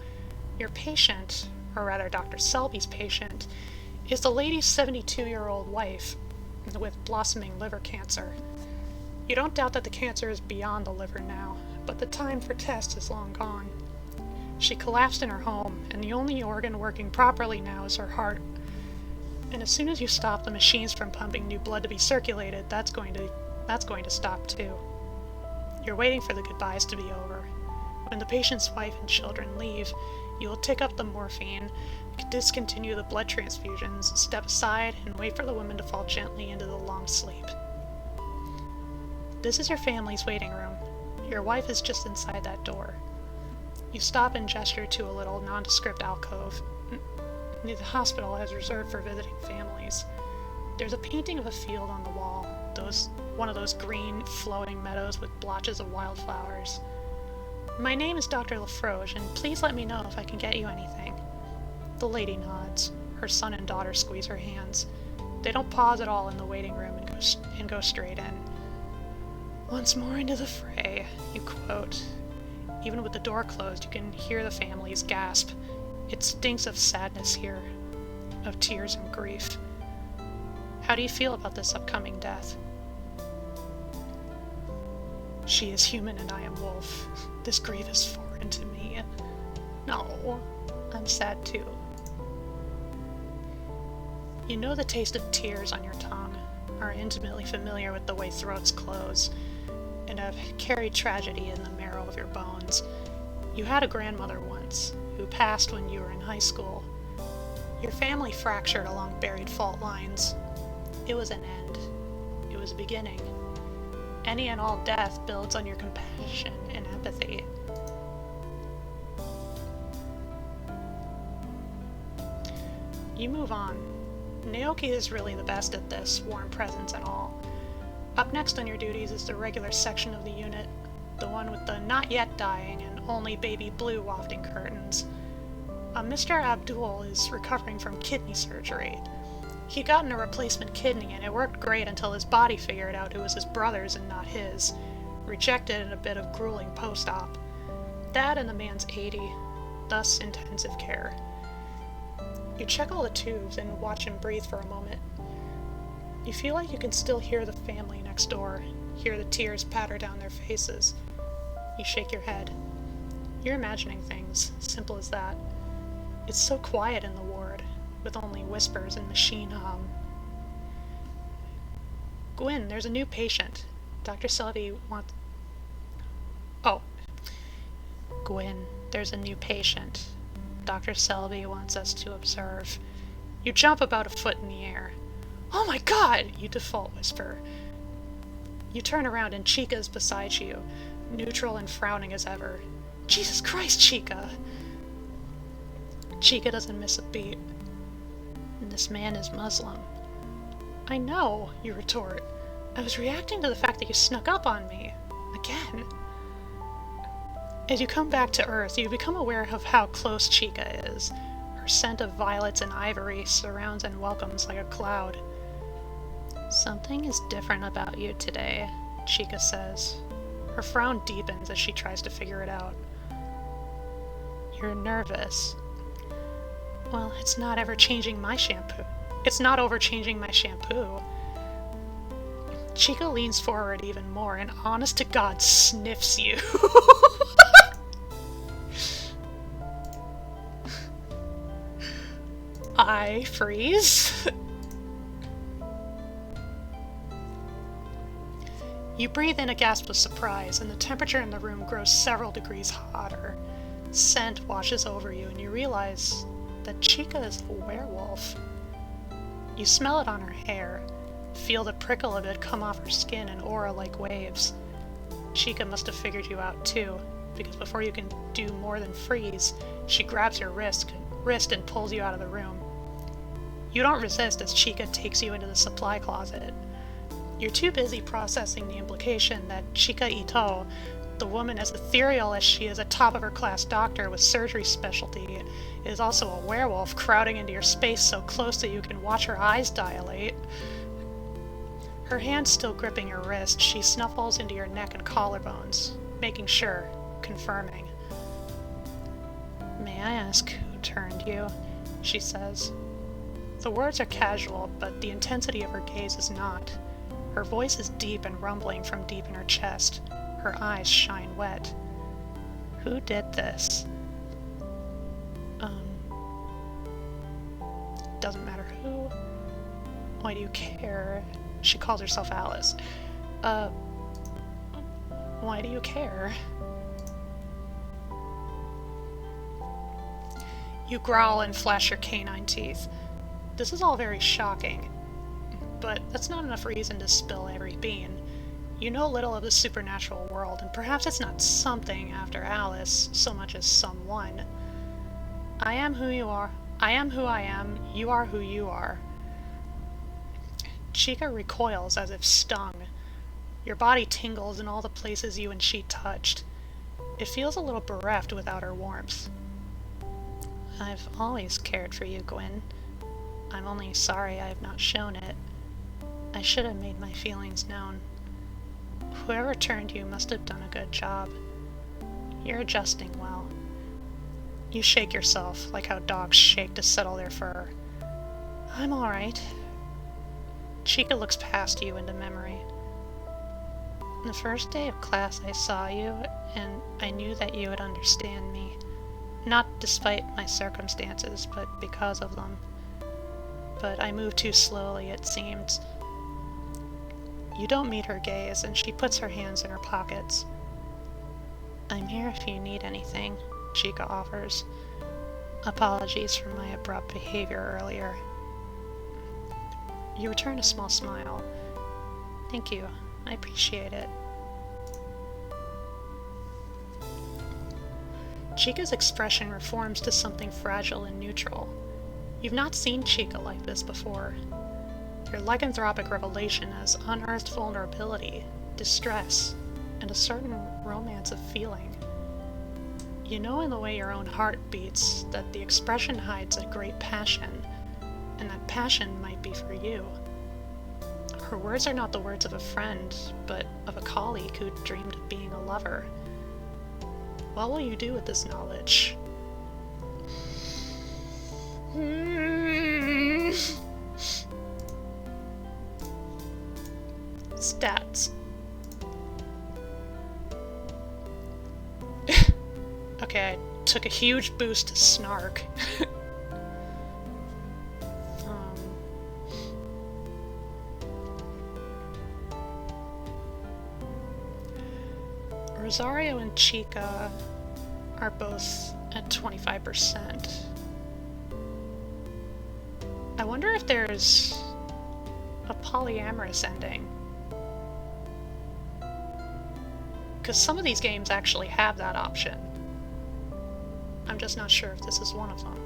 S1: Your patient, or rather Dr. Selby's patient, is the lady's 72-year-old wife with blossoming liver cancer. You don't doubt that the cancer is beyond the liver now, but the time for test is long gone. She collapsed in her home, and the only organ working properly now is her heart. And as soon as you stop the machines from pumping new blood to be circulated, that's going to stop too. You're waiting for the goodbyes to be over. When the patient's wife and children leave, You will take up the morphine, discontinue the blood transfusions, step aside, and wait for the woman to fall gently into the long sleep. This is your family's waiting room. Your wife is just inside that door. You stop and gesture to a little nondescript alcove the hospital has reserved for visiting families. There's a painting of a field on the wall, one of those green, flowing meadows with blotches of wildflowers. My name is Dr. Lafroge, and please let me know if I can get you anything. The lady nods. Her son and daughter squeeze her hands. They don't pause at all in the waiting room and go straight in. Once more into the fray, you quote. Even with the door closed, you can hear the families gasp. It stinks of sadness here, of tears and grief. How do you feel about this upcoming death? She is human and I am wolf. This grief is foreign to me. No, I'm sad too. You know the taste of tears on your tongue, are intimately familiar with the way throats close, and have carried tragedy in the marrow of your bones. You had a grandmother once, who passed when you were in high school. Your family fractured along buried fault lines. It was an end. It was a beginning. Any and all death builds on your compassion and empathy. You move on. Naoki is really the best at this, warm presence and all. Up next on your duties is the regular section of the unit, the one with the not yet dying and only baby blue wafting curtains. Mr. Abdul is recovering from kidney surgery. He'd gotten a replacement kidney and it worked great until his body figured out it was his brother's and not his, rejected in a bit of grueling post-op. That and the man's 80, thus intensive care. You check all the tubes and watch him breathe for a moment. You feel like you can still hear the family next door, hear the tears patter down their faces. You shake your head. You're imagining things, simple as that. It's so quiet in the ward, with only whispers and machine hum. Gwyn, there's a new patient. Dr. Selby wants... Oh. Gwyn, there's a new patient. Dr. Selby wants us to observe. You jump about a foot in the air. Oh my god! You default whisper. You turn around and Chica's beside you, neutral and frowning as ever. Jesus Christ, Chica! Chica doesn't miss a beat. And this man is Muslim. I know, you retort. I was reacting to the fact that you snuck up on me. Again. As you come back to Earth, you become aware of how close Chica is. Her scent of violets and ivory surrounds and welcomes like a cloud. Something is different about you today, Chica says. Her frown deepens as she tries to figure it out. You're nervous. Well, it's not ever changing my shampoo. It's not over changing my shampoo. Chica leans forward even more and honest to God sniffs you. I freeze. You breathe in a gasp of surprise, and the temperature in the room grows several degrees hotter. Scent washes over you, and you realize that Chica is a werewolf. You smell it on her hair, feel the prickle of it come off her skin in aura like waves. Chica must have figured you out too, because before you can do more than freeze, she grabs your wrist and pulls you out of the room. You don't resist as Chica takes you into the supply closet. You're too busy processing the implication that Chica Ito, the woman as ethereal as she is a top-of-her-class doctor with surgery specialty, is also a werewolf crowding into your space so close that you can watch her eyes dilate. Her hand still gripping your wrist, she snuffles into your neck and collarbones, making sure, confirming. May I ask who turned you? She says. The words are casual, but the intensity of her gaze is not. Her voice is deep and rumbling from deep in her chest. Her eyes shine wet. Who did this? Doesn't matter who. Why do you care? She calls herself Alice. Why do you care? You growl and flash your canine teeth. This is all very shocking, but that's not enough reason to spill every bean. You know little of the supernatural world, and perhaps it's not something after Alice so much as someone. I am who you are. I am who I am. You are who you are. Chica recoils as if stung. Your body tingles in all the places you and she touched. It feels a little bereft without her warmth. I've always cared for you, Gwen. I'm only sorry I have not shown it. I should have made my feelings known. Whoever turned you must have done a good job. You're adjusting well. You shake yourself, like how dogs shake to settle their fur. I'm alright. Chica looks past you into memory. The first day of class I saw you, and I knew that you would understand me. Not despite my circumstances, but because of them. But I moved too slowly, it seemed. You don't meet her gaze, and she puts her hands in her pockets. I'm here if you need anything, Chica offers. Apologies for my abrupt behavior earlier. You return a small smile. Thank you. I appreciate it. Chica's expression reforms to something fragile and neutral. You've not seen Chica like this before. Your lycanthropic revelation has unearthed vulnerability, distress, and a certain romance of feeling. You know in the way your own heart beats that the expression hides a great passion, and that passion might be for you. Her words are not the words of a friend, but of a colleague who dreamed of being a lover. What will you do with this knowledge? Stats. Okay, I took a huge boost to snark. Rosario and Chica are both at 25%. I wonder if there's a polyamorous ending. Because some of these games actually have that option. I'm just not sure if this is one of them.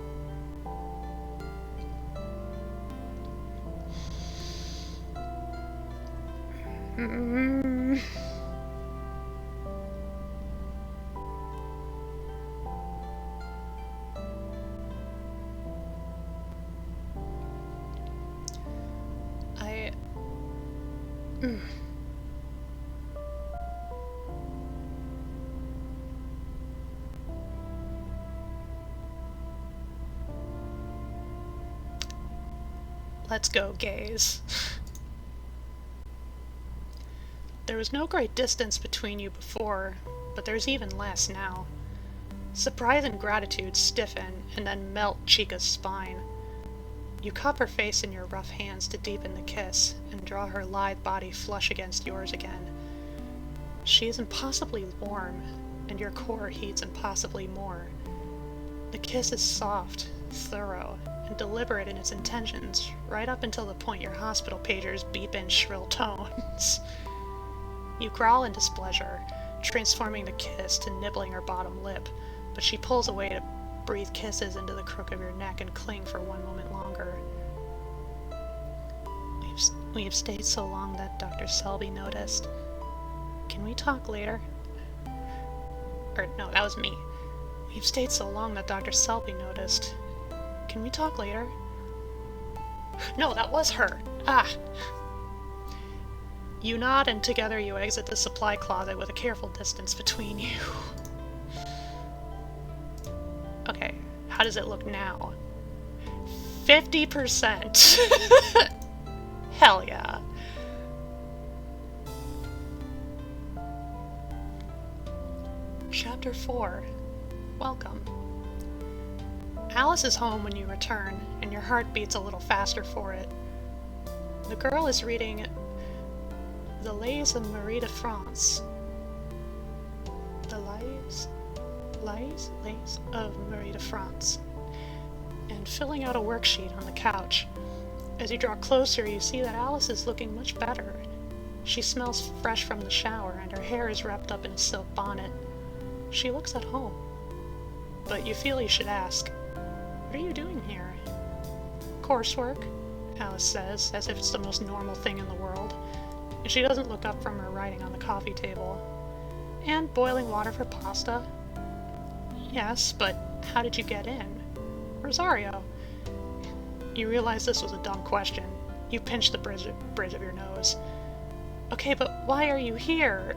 S1: Let's go, gays. There was no great distance between you before, but there's even less now. Surprise and gratitude stiffen and then melt Chica's spine. You cup her face in your rough hands to deepen the kiss and draw her lithe body flush against yours again. She is impossibly warm, and your core heats impossibly more. The kiss is soft, thorough, and deliberate in its intentions, right up until the point your hospital pagers beep in shrill tones. You growl in displeasure, transforming the kiss to nibbling her bottom lip, but she pulls away to breathe kisses into the crook of your neck and cling for one moment longer. We've stayed so long that Dr. Selby noticed. Can we talk later? Or, no, that was me. We've stayed so long that Dr. Selby noticed. Can we talk later? No, that was her! Ah! You nod, and together you exit the supply closet with a careful distance between you. Okay, how does it look now? 50%! Hell yeah. Chapter 4. Welcome. Alice is home when you return, and your heart beats a little faster for it. The girl is reading The Lays of Marie de France. The Lays of Marie de France. and filling out a worksheet on the couch. As you draw closer, you see that Alice is looking much better. She smells fresh from the shower, and her hair is wrapped up in a silk bonnet. She looks at home. But you feel you should ask, "What are you doing here?" "Coursework," Alice says, as if it's the most normal thing in the world, and she doesn't look up from her writing on the coffee table. "And boiling water for pasta." "Yes, but how did you get in?" "Rosario." You realize this was a dumb question. You pinch the bridge of your nose. "Okay, but why are you here?"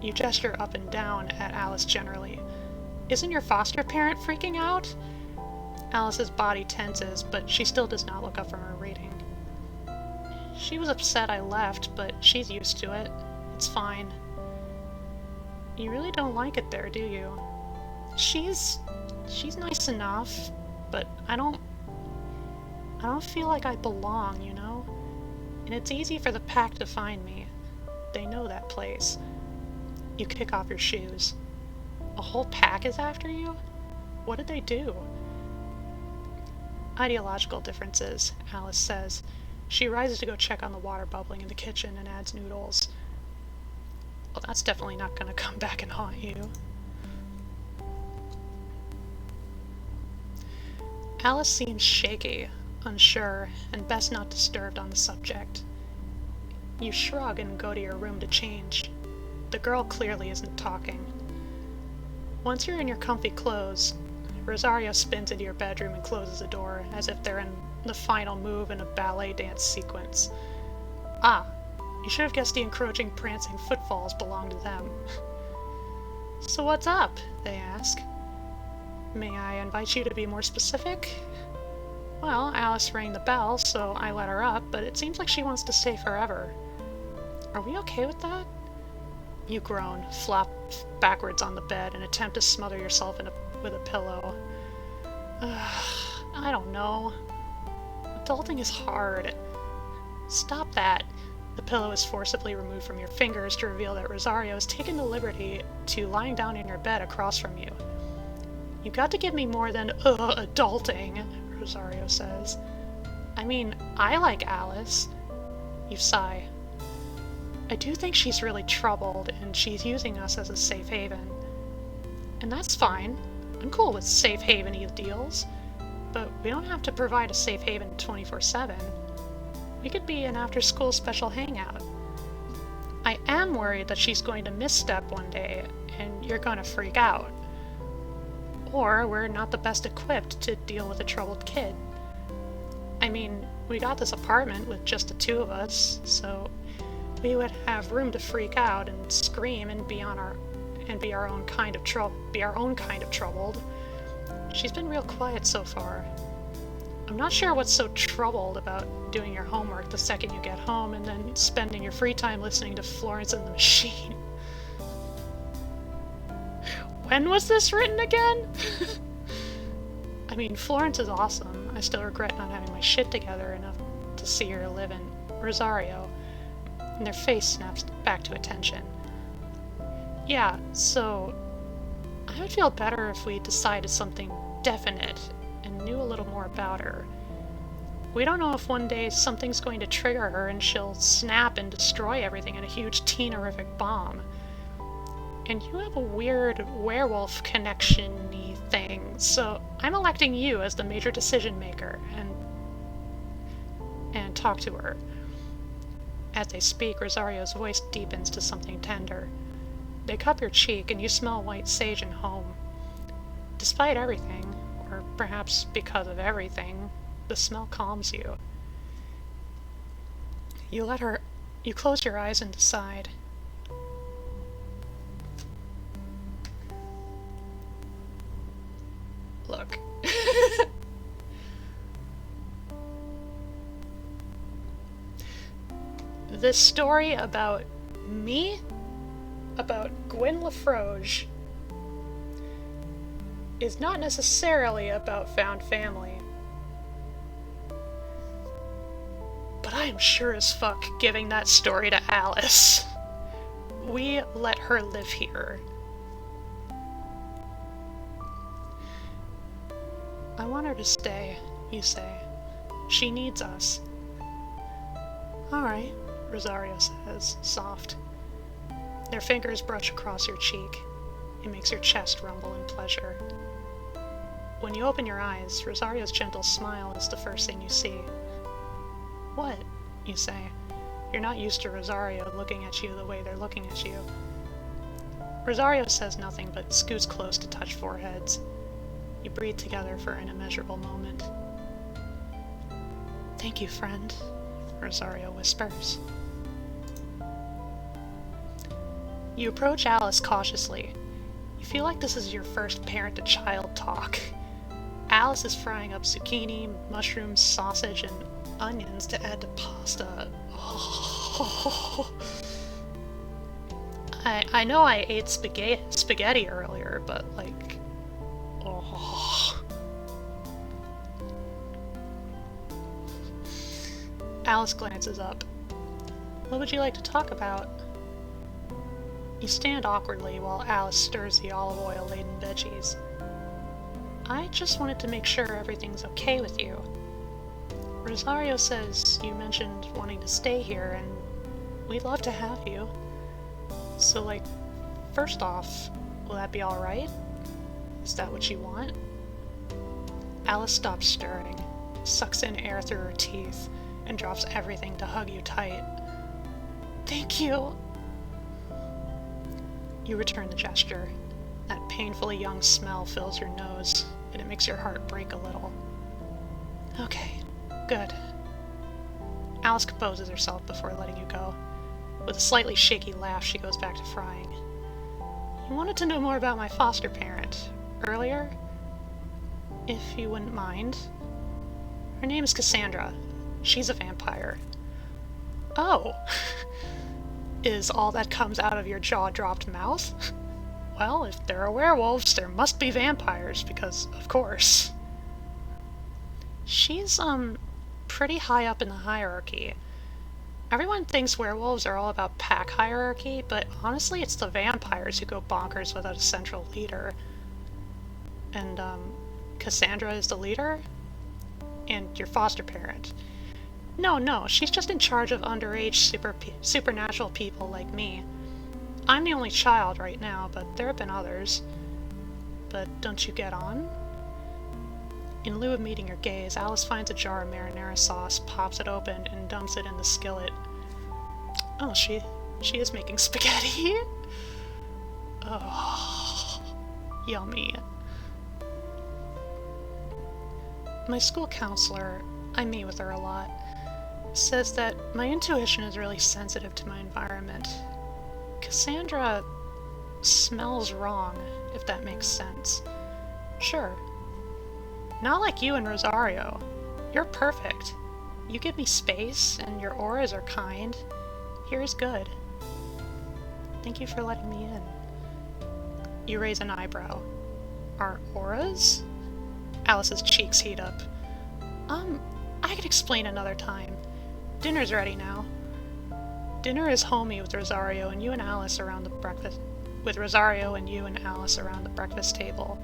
S1: You gesture up and down at Alice generally. "Isn't your foster parent freaking out?" Alice's body tenses, but she still does not look up from her reading. "She was upset I left, but she's used to it. It's fine." "You really don't like it there, do you?" She's nice enough, but I don't feel like I belong, you know? And it's easy for the pack to find me. They know that place." You kick off your shoes. "A whole pack is after you? What did they do?" "Ideological differences," Alice says. She rises to go check on the water bubbling in the kitchen and adds noodles. "Well, that's definitely not going to come back and haunt you." Alice seems shaky, unsure, and best not disturbed on the subject. You shrug and go to your room to change. The girl clearly isn't talking. Once you're in your comfy clothes, Rosario spins into your bedroom and closes the door, as if they're in the final move in a ballet dance sequence. "Ah, you should have guessed the encroaching, prancing footfalls belong to them." "So what's up?" they ask. "May I invite you to be more specific?" "Well, Alice rang the bell, so I let her up, but it seems like she wants to stay forever." "Are we okay with that?" You groan, flop backwards on the bed, and attempt to smother yourself with a pillow. "I don't know. Adulting is hard." "Stop that." The pillow is forcibly removed from your fingers to reveal that Rosario has taken the liberty to lying down in your bed across from you. "You've got to give me more than, adulting," Rosario says. "I mean, I like Alice." You sigh. "I do think she's really troubled, and she's using us as a safe haven." "And that's fine. I'm cool with safe haven-y deals. But we don't have to provide a safe haven 24/7. We could be an after-school special hangout. I am worried that she's going to misstep one day, and you're going to freak out. Or we're not the best equipped to deal with a troubled kid. I mean, we got this apartment with just the two of us, so we would have room to freak out and scream and be our own kind of troubled. She's been real quiet so far. I'm not sure what's so troubled about doing your homework the second you get home and then spending your free time listening to Florence and the Machine." When was this written again? I mean, Florence is awesome. I still regret not having my shit together enough to see her live in Rosario. And their face snaps back to attention. "Yeah, so I would feel better if we decided something definite and knew a little more about her. We don't know if one day something's going to trigger her and she'll snap and destroy everything in a huge teen-horrific bomb. And you have a weird werewolf connection-y thing, so I'm electing you as the major decision-maker and talk to her." As they speak, Rosario's voice deepens to something tender. They cup your cheek, and you smell white sage and home. Despite everything, or perhaps because of everything, the smell calms you. You close your eyes and decide. Look. This story about me, about Gwyn Lafroge, is not necessarily about found family. But I am sure as fuck giving that story to Alice. We let her live here. I want her to stay, you say. She needs us. Alright, Rosario says, soft. Their fingers brush across your cheek. It makes your chest rumble in pleasure. When you open your eyes, Rosario's gentle smile is the first thing you see. What? You say. You're not used to Rosario looking at you the way they're looking at you. Rosario says nothing but scoots close to touch foreheads. You breathe together for an immeasurable moment. Thank you, friend, Rosario whispers. You approach Alice cautiously. You feel like this is your first parent-to-child talk. Alice is frying up zucchini, mushrooms, sausage, and onions to add to pasta. Oh. I know I ate spaghetti earlier, but like, oh. Alice glances up. What would you like to talk about? You stand awkwardly while Alice stirs the olive oil-laden veggies. I just wanted to make sure everything's okay with you. Rosario says you mentioned wanting to stay here, and we'd love to have you. So, like, first off, will that be alright? Is that what you want? Alice stops stirring, sucks in air through her teeth, and drops everything to hug you tight. Thank you! You return the gesture. That painfully young smell fills your nose, and it makes your heart break a little. Okay, good. Alice composes herself before letting you go. With a slightly shaky laugh, she goes back to frying. You wanted to know more about my foster parent earlier? If you wouldn't mind. Her name is Cassandra. She's a vampire. Oh! Is all that comes out of your jaw-dropped mouth? Well, if there are werewolves, there must be vampires, because, of course. She's, pretty high up in the hierarchy. Everyone thinks werewolves are all about pack hierarchy, but honestly it's the vampires who go bonkers without a central leader. And, Cassandra is the leader? And your foster parent. No, she's just in charge of underage supernatural people like me. I'm the only child right now, but there have been others. But don't you get on? In lieu of meeting your gaze, Alice finds a jar of marinara sauce, pops it open, and dumps it in the skillet. Oh, she is making spaghetti? Oh, yummy. My school counselor, I meet with her a lot, says that my intuition is really sensitive to my environment. Cassandra smells wrong, if that makes sense. Sure. Not like you and Rosario. You're perfect. You give me space, and your auras are kind. Here's good. Thank you for letting me in. You raise an eyebrow. Our auras? Alice's cheeks heat up. I could explain another time. Dinner's ready now. Dinner is homey with Rosario and you and Alice around the breakfast table.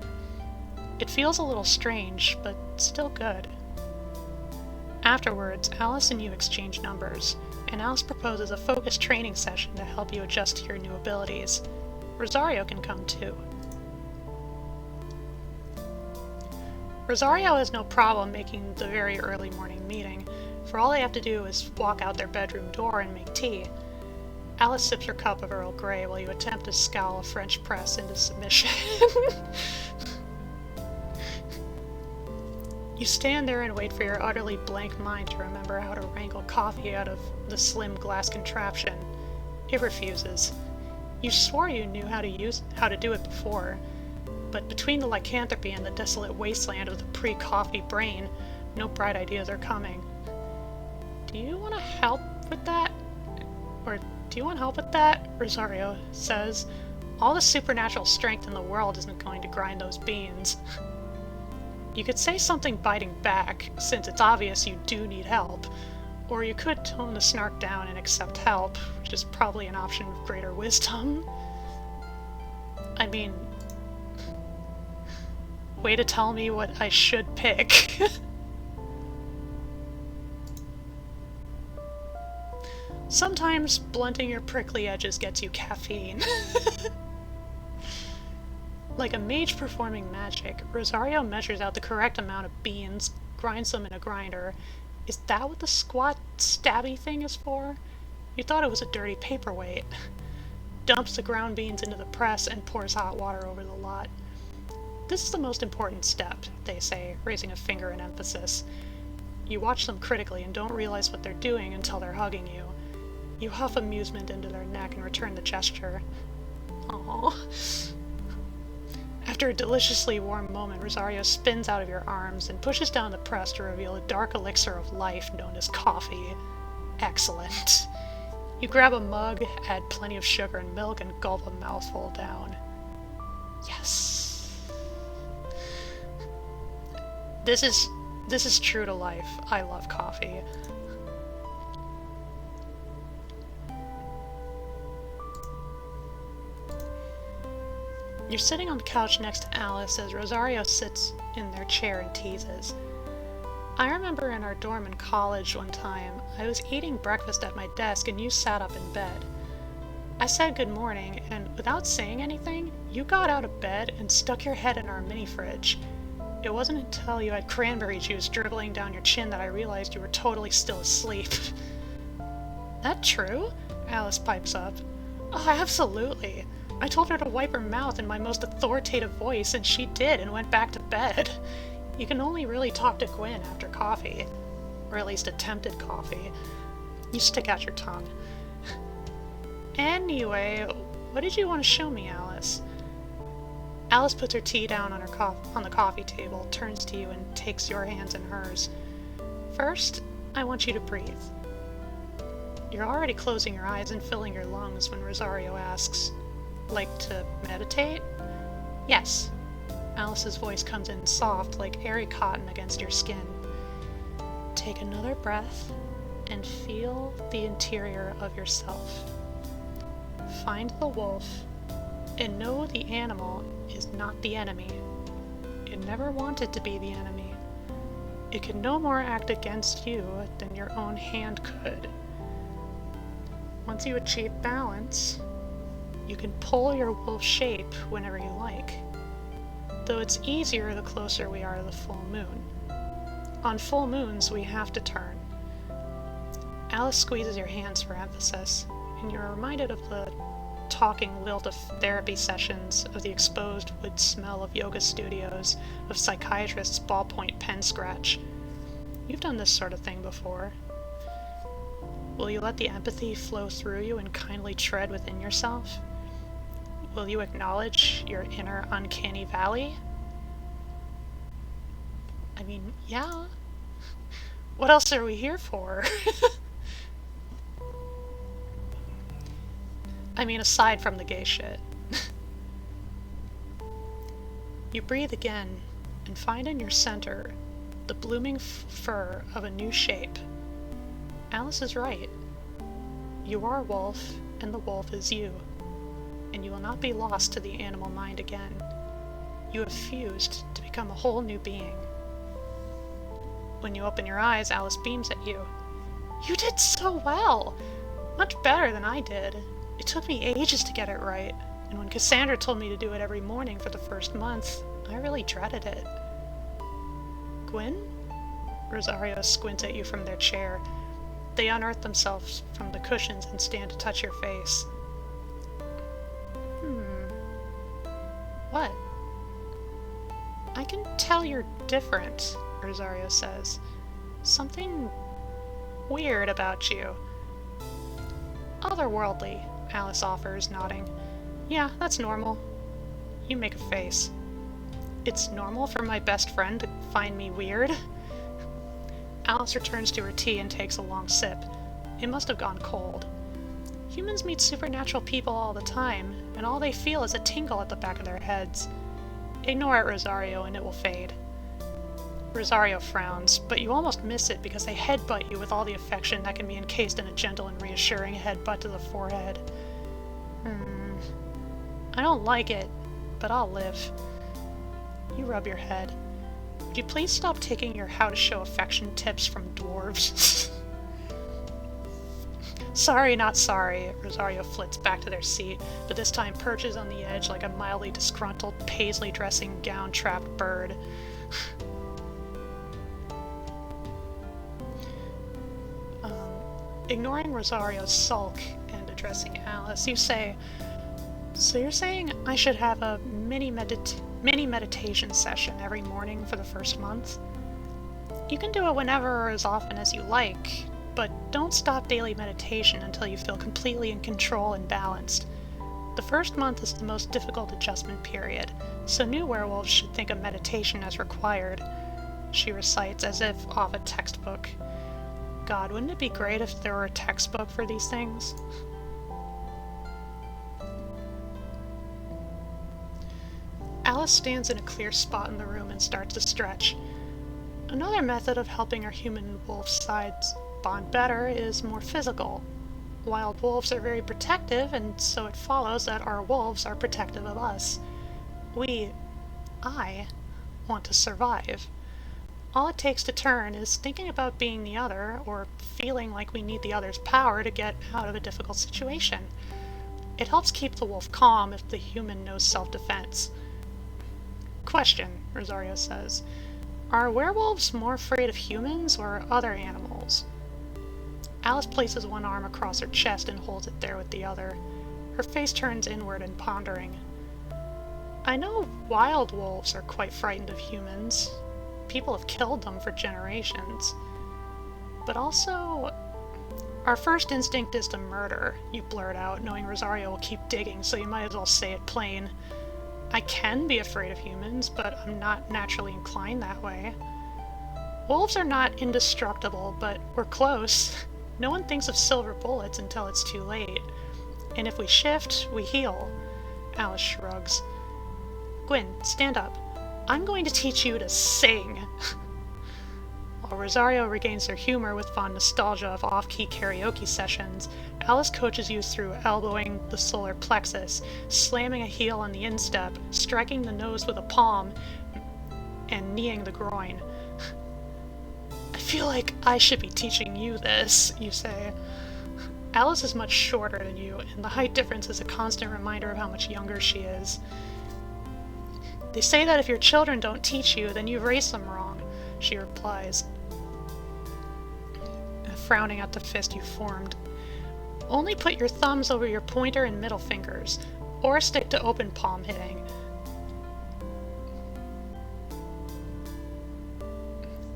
S1: It feels a little strange, but still good. Afterwards, Alice and you exchange numbers, and Alice proposes a focused training session to help you adjust to your new abilities. Rosario can come too. Rosario has no problem making the very early morning meeting, for all they have to do is walk out their bedroom door and make tea. Alice sips her cup of Earl Grey while you attempt to scowl a French press into submission. You stand there and wait for your utterly blank mind to remember how to wrangle coffee out of the slim glass contraption. It refuses. You swore you knew how to do it before, but between the lycanthropy and the desolate wasteland of the pre-coffee brain, no bright ideas are coming. Do you want to help with that? Or do you want help with that? Rosario says. All the supernatural strength in the world isn't going to grind those beans. You could say something biting back, since it's obvious you do need help, or you could tone the snark down and accept help, which is probably an option of greater wisdom. I mean, Way to tell me what I should pick. Sometimes blunting your prickly edges gets you caffeine. Like a mage performing magic, Rosario measures out the correct amount of beans, grinds them in a grinder. Is that what the squat stabby thing is for? You thought it was a dirty paperweight. Dumps the ground beans into the press and pours hot water over the lot. This is the most important step, they say, raising a finger in emphasis. You watch them critically and don't realize what they're doing until they're hugging you. You huff amusement into their neck and return the gesture. Aww. After a deliciously warm moment, Rosario spins out of your arms and pushes down the press to reveal a dark elixir of life known as coffee. Excellent. You grab a mug, add plenty of sugar and milk, and gulp a mouthful down. Yes. This is true to life. I love coffee. You're sitting on the couch next to Alice as Rosario sits in their chair and teases. I remember in our dorm in college one time, I was eating breakfast at my desk and you sat up in bed. I said good morning, and without saying anything, you got out of bed and stuck your head in our mini fridge. It wasn't until you had cranberry juice dribbling down your chin that I realized you were totally still asleep. That true? Alice pipes up. Oh, absolutely. I told her to wipe her mouth in my most authoritative voice, and she did and went back to bed. You can only really talk to Gwen after coffee. Or at least attempted coffee. You stick out your tongue. Anyway, what did you want to show me, Alice? Alice puts her tea down on the coffee table, turns to you, and takes your hands in hers. First, I want you to breathe. You're already closing your eyes and filling your lungs when Rosario asks, like to meditate? Yes. Alice's voice comes in soft, like airy cotton against your skin. Take another breath and feel the interior of yourself. Find the wolf and know the animal is not the enemy. It never wanted to be the enemy. It can no more act against you than your own hand could. Once you achieve balance, you can pull your wolf shape whenever you like, though it's easier the closer we are to the full moon. On full moons, we have to turn. Alice squeezes your hands for emphasis, and you're reminded of the talking lilt of therapy sessions, of the exposed wood smell of yoga studios, of psychiatrists' ballpoint pen scratch. You've done this sort of thing before. Will you let the empathy flow through you and kindly tread within yourself? Will you acknowledge your inner uncanny valley? I mean, yeah. What else are we here for? I mean, aside from the gay shit. You breathe again and find in your center the blooming fur of a new shape. Alice is right. You are a wolf, and the wolf is you. And you will not be lost to the animal mind again. You have fused to become a whole new being. When you open your eyes, Alice beams at you. You did so well! Much better than I did. It took me ages to get it right, and when Cassandra told me to do it every morning for the first month, I really dreaded it. Gwen? Rosario squints at you from their chair. They unearth themselves from the cushions and stand to touch your face. What? I can tell you're different, Rosario says. Something weird about you. Otherworldly, Alice offers, nodding. Yeah, that's normal. You make a face. It's normal for my best friend to find me weird? Alice returns to her tea and takes a long sip. It must have gone cold. Humans meet supernatural people all the time, and all they feel is a tingle at the back of their heads. Ignore it, Rosario, and it will fade. Rosario frowns, but you almost miss it because they headbutt you with all the affection that can be encased in a gentle and reassuring headbutt to the forehead. I don't like it, but I'll live. You rub your head. Would you please stop taking your how to show affection tips from dwarves? Sorry, not sorry. Rosario flits back to their seat, but this time perches on the edge like a mildly disgruntled paisley dressing gown trapped bird. Ignoring Rosario's sulk and addressing Alice, you say, "So you're saying I should have a mini meditation session every morning for the first month? You can do it whenever or as often as you like, but don't stop daily meditation until you feel completely in control and balanced. The first month is the most difficult adjustment period, so new werewolves should think of meditation as required," she recites as if off a textbook. God, wouldn't it be great if there were a textbook for these things? Alice stands in a clear spot in the room and starts to stretch. Another method of helping our human and wolf sides bond better is more physical. Wild wolves are very protective, and so it follows that our wolves are protective of us. I, want to survive. All it takes to turn is thinking about being the other, or feeling like we need the other's power to get out of a difficult situation. It helps keep the wolf calm if the human knows self-defense. Question, Rosario says. Are werewolves more afraid of humans or other animals? Alice places one arm across her chest and holds it there with the other. Her face turns inward and pondering. I know wild wolves are quite frightened of humans. People have killed them for generations. But also, our first instinct is to murder, you blurt out, knowing Rosario will keep digging, so you might as well say it plain. I can be afraid of humans, but I'm not naturally inclined that way. Wolves are not indestructible, but we're close. No one thinks of silver bullets until it's too late. And if we shift, we heal. Alice shrugs. Gwyn, stand up. I'm going to teach you to sing. While Rosario regains her humor with fond nostalgia of off-key karaoke sessions, Alice coaches you through elbowing the solar plexus, slamming a heel on the instep, striking the nose with a palm, and kneeing the groin. I feel like I should be teaching you this, you say. Alice is much shorter than you, and the height difference is a constant reminder of how much younger she is. They say that if your children don't teach you, then you've raised them wrong, she replies, frowning at the fist you formed. Only put your thumbs over your pointer and middle fingers, or stick to open palm hitting.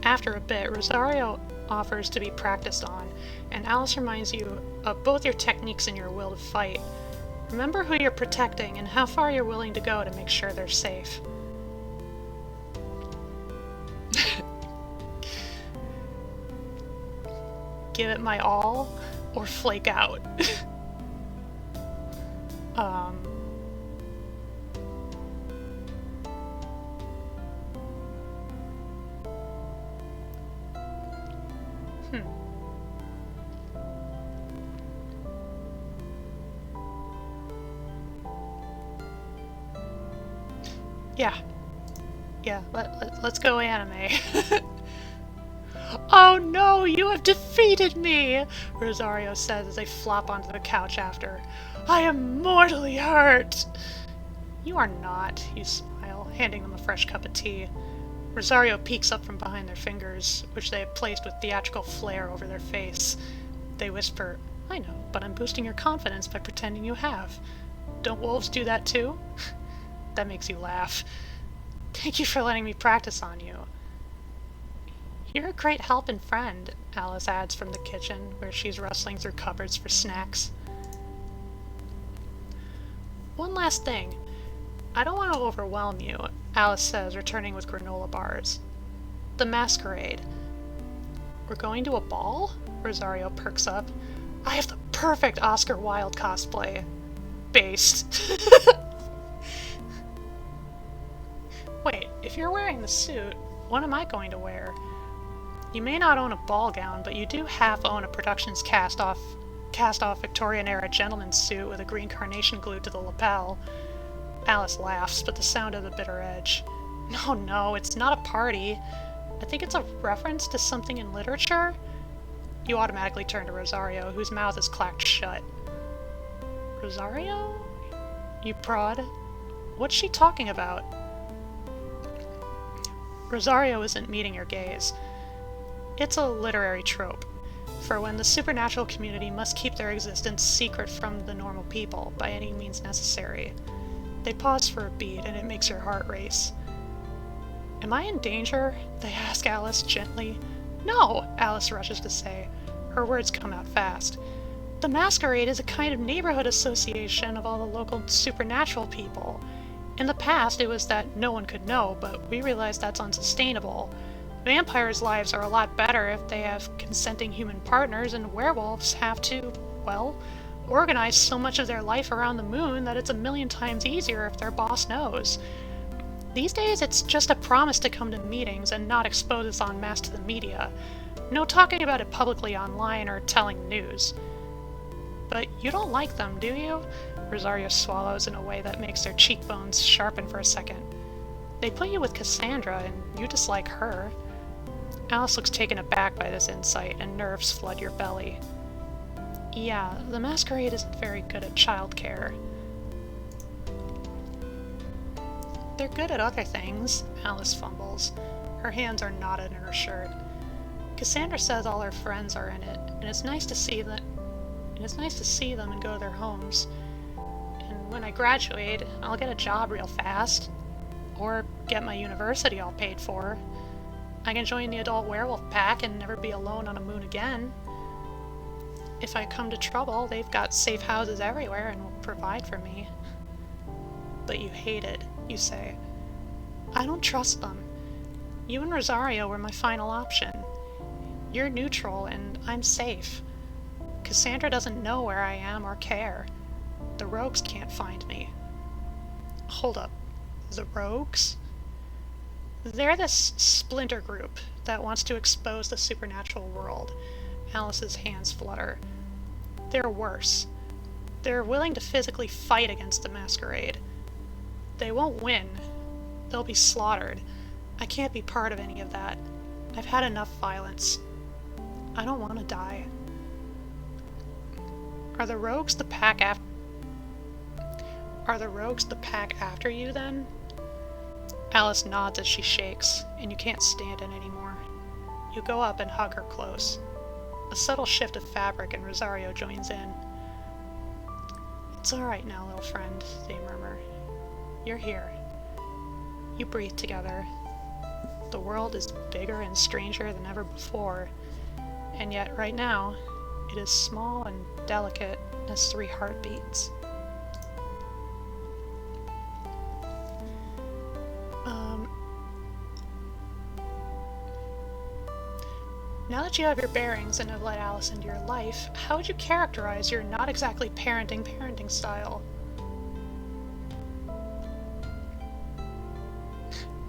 S1: After a bit, Rosario offers to be practiced on, and Alice reminds you of both your techniques and your will to fight. Remember who you're protecting and how far you're willing to go to make sure they're safe. Give it my all, or flake out. Yeah, let's go anime. Oh no, you have defeated me! Rosario says as they flop onto the couch after. I am mortally hurt! You are not, you smile, handing them a fresh cup of tea. Rosario peeks up from behind their fingers, which they have placed with theatrical flair over their face. They whisper, I know, but I'm boosting your confidence by pretending you have. Don't wolves do that too? That makes you laugh. Thank you for letting me practice on you. You're a great help and friend, Alice adds from the kitchen, where she's rustling through cupboards for snacks. One last thing. I don't want to overwhelm you, Alice says, returning with granola bars. The masquerade. We're going to a ball? Rosario perks up. I have the perfect Oscar Wilde cosplay. Based. Wait, if you're wearing the suit, what am I going to wear? You may not own a ball gown, but you do half own a production's cast-off Victorian-era gentleman's suit with a green carnation glued to the lapel. Alice laughs, but the sound of the bitter edge. No, no, it's not a party. I think it's a reference to something in literature. You automatically turn to Rosario, whose mouth is clacked shut. Rosario? You prod. What's she talking about? Rosario isn't meeting your gaze. It's a literary trope, for when the supernatural community must keep their existence secret from the normal people by any means necessary. They pause for a beat, and it makes your heart race. Am I in danger? They ask Alice gently. No, Alice rushes to say. Her words come out fast. The Masquerade is a kind of neighborhood association of all the local supernatural people. In the past, it was that no one could know, but we realized that's unsustainable. Vampires' lives are a lot better if they have consenting human partners, and werewolves have to, well, organize so much of their life around the moon that it's a million times easier if their boss knows. These days, it's just a promise to come to meetings and not expose us en masse to the media. No talking about it publicly online or telling news. But you don't like them, do you? Rosario swallows in a way that makes their cheekbones sharpen for a second. They put you with Cassandra, and you dislike her. Alice looks taken aback by this insight, and nerves flood your belly. Yeah, the Masquerade isn't very good at childcare. They're good at other things, Alice fumbles. Her hands are knotted in her shirt. Cassandra says all her friends are in it, and it's nice to see them. And go to their homes. And when I graduate, I'll get a job real fast. Or get my university all paid for. I can join the adult werewolf pack and never be alone on a moon again. If I come to trouble, they've got safe houses everywhere and will provide for me. But you hate it, you say. I don't trust them. You and Rosario were my final option. You're neutral and I'm safe. Cassandra doesn't know where I am or care. The rogues can't find me. Hold up. The rogues? They're this splinter group that wants to expose the supernatural world. Alice's hands flutter. They're worse. They're willing to physically fight against the Masquerade. They won't win. They'll be slaughtered. I can't be part of any of that. I've had enough violence. I don't want to die. Are the rogues the pack after you, then? Alice nods as she shakes, and you can't stand it anymore. You go up and hug her close. A subtle shift of fabric, and Rosario joins in. It's all right now, little friend, they murmur. You're here. You breathe together. The world is bigger and stranger than ever before, and yet right now, it is small and delicate as 3 heartbeats. Now that you have your bearings and have let Alice into your life, how would you characterize your not exactly parenting style?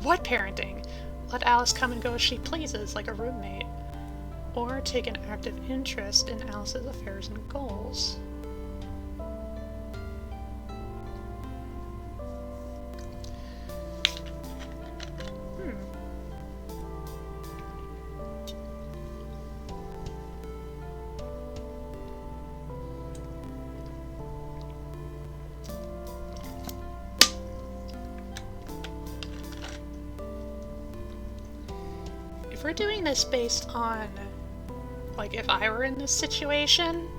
S1: What parenting? Let Alice come and go as she pleases, like a roommate. Or take an active interest in Alice's affairs and goals. If we're doing this based on, like, if I were in this situation,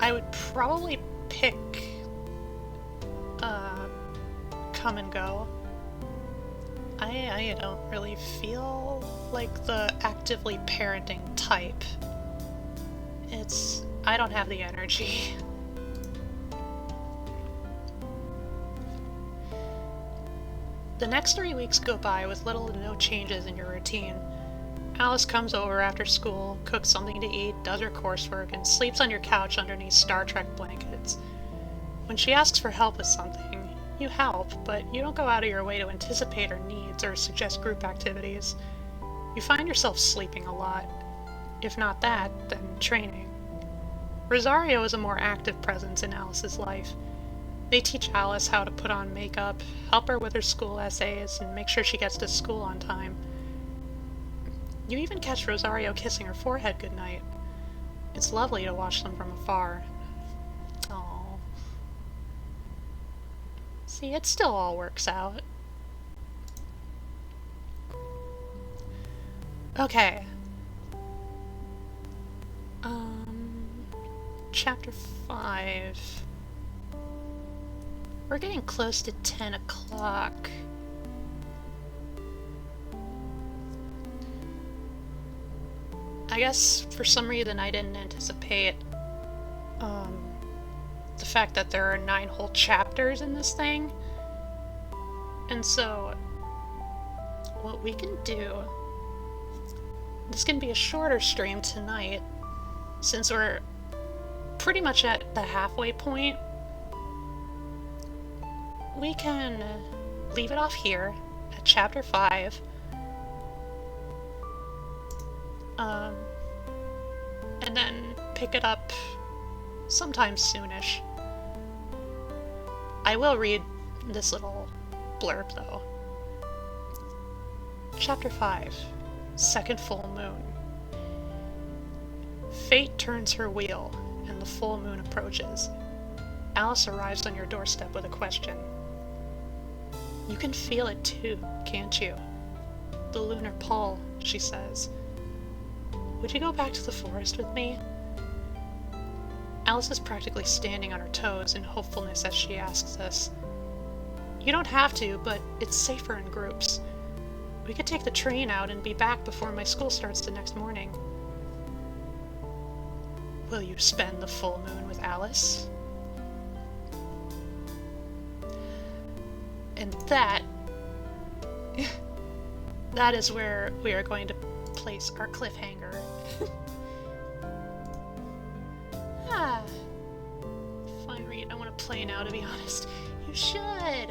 S1: I would probably pick come and go. I don't really feel like the actively parenting type. I don't have the energy. The next 3 weeks go by with little to no changes in your routine. Alice comes over after school, cooks something to eat, does her coursework, and sleeps on your couch underneath Star Trek blankets. When she asks for help with something, you help, but you don't go out of your way to anticipate her needs or suggest group activities. You find yourself sleeping a lot. If not that, then training. Rosario is a more active presence in Alice's life. They teach Alice how to put on makeup, help her with her school essays, and make sure she gets to school on time. You even catch Rosario kissing her forehead goodnight. It's lovely to watch them from afar. Aww. See, it still all works out. Okay. Chapter 5. We're getting close to 10 o'clock. I guess for some reason I didn't anticipate the fact that there are 9 whole chapters in this thing. And so what we can do, this can be a shorter stream tonight since we're pretty much at the halfway point. We can leave it off here at chapter 5. And then pick it up sometime soonish. I will read this little blurb though. Chapter 5. Second Full Moon. Fate turns her wheel, and the full moon approaches. Alice arrives on your doorstep with a question. You can feel it too, can't you? The lunar pull, she says. Would you go back to the forest with me? Alice is practically standing on her toes in hopefulness as she asks this. You don't have to, but it's safer in groups. We could take the train out and be back before my school starts the next morning. Will you spend the full moon with Alice? And that is where we are going to place our cliffhanger. Fine read. I want to play now, to be honest. You should!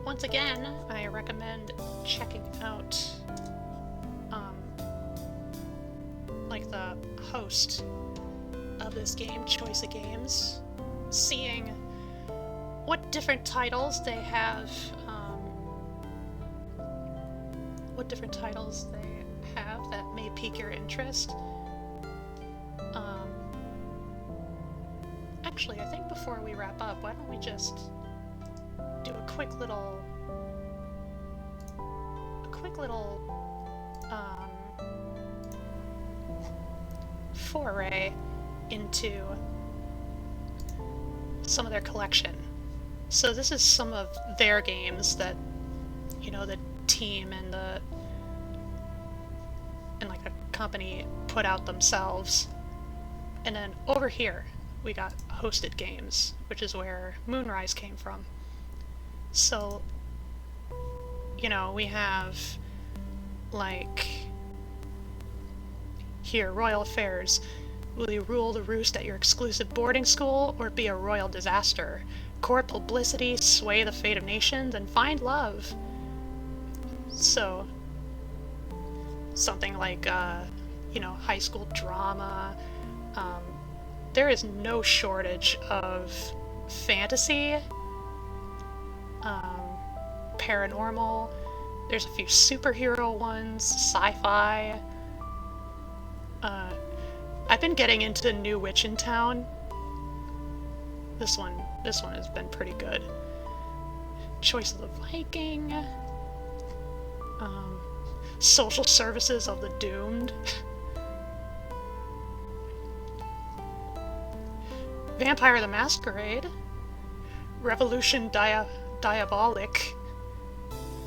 S1: Once again, I recommend checking out like the host of this game, Choice of Games, seeing what different titles they have, that may pique your interest. Actually, I think before we wrap up, why don't we just do a quick little foray into some of their collection. So this is some of their games that, you know, the team and like a company put out themselves. And then over here we got hosted games, which is where Moonrise came from. So, you know, we have like here, Royal Affairs. Will you rule the roost at your exclusive boarding school, or be a royal disaster? Court publicity, sway the fate of nations, and find love. So, something like, you know, high school drama. There is no shortage of fantasy, paranormal. There's a few superhero ones, sci-fi. I've been getting into New Witch in Town. This one has been pretty good. Choice of the Viking. Social Services of the Doomed. Vampire the Masquerade. Revolution Diabolique.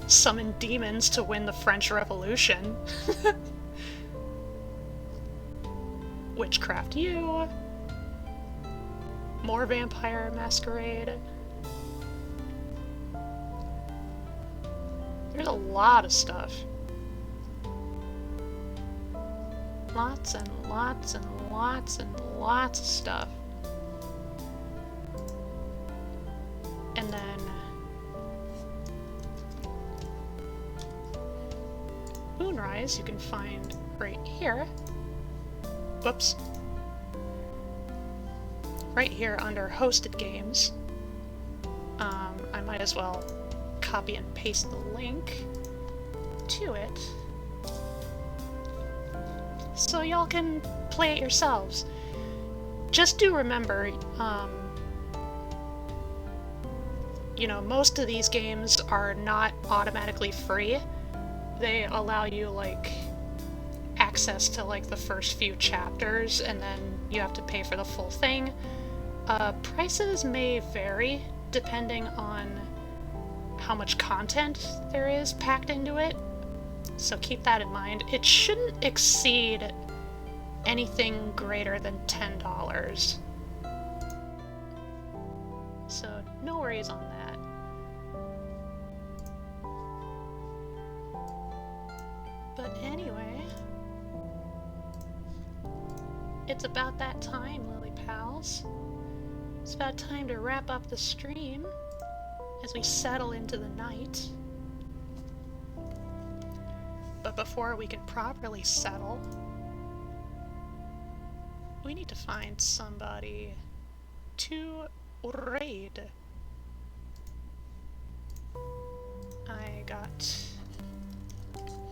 S1: Summon demons to win the French Revolution. Witchcraft U. More Vampire Masquerade. There's a lot of stuff. Lots and lots and lots and lots of stuff. And then Moonrise you can find right here. Whoops. right here under hosted games. I might as well copy and paste the link to it so y'all can play it yourselves. Just do remember, you know, most of these games are not automatically free. They allow you, like, access to, like, the first few chapters, and then you have to pay for the full thing. Prices may vary depending on how much content there is packed into it, so keep that in mind. It shouldn't exceed anything greater than $10. So no worries on that. But anyway, it's about that time, Lily Pals. It's about time to wrap up the stream as we settle into the night. But before we can properly settle, we need to find somebody to raid. I got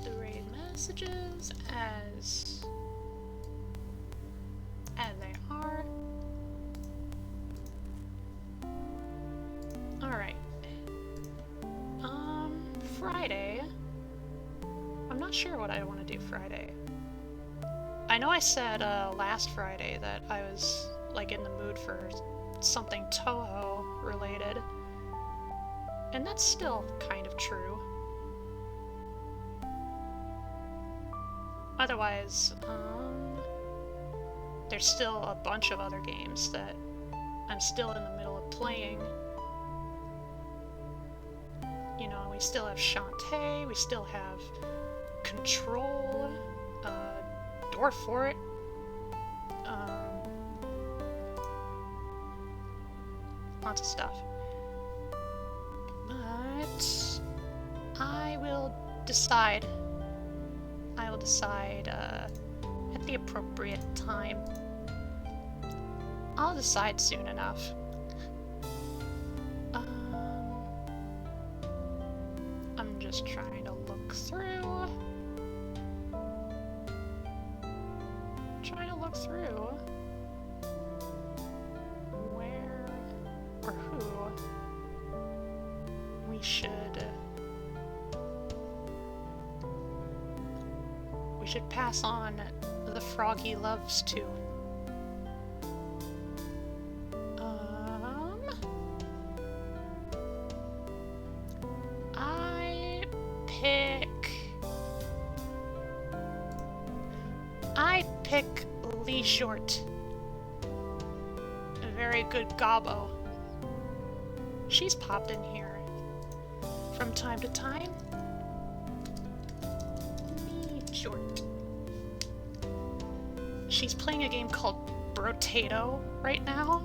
S1: the raid messages as they are. Alright. Friday. I'm not sure what I want to do Friday. I know I said last Friday that I was like in the mood for something Toho related, and that's still kind of true. Otherwise, there's still a bunch of other games that I'm still in the middle of playing. You know, we still have Shantae, we still have Control, Door Fort, lots of stuff. But I will decide at the appropriate time. I'll decide soon enough. I'm just trying to look through. Where or who we should pass on the Froggy loves to. I pick Lee Short. A very good gobbo. She's popped in here from time to time. Lee Short. She's playing a game called Brotato right now.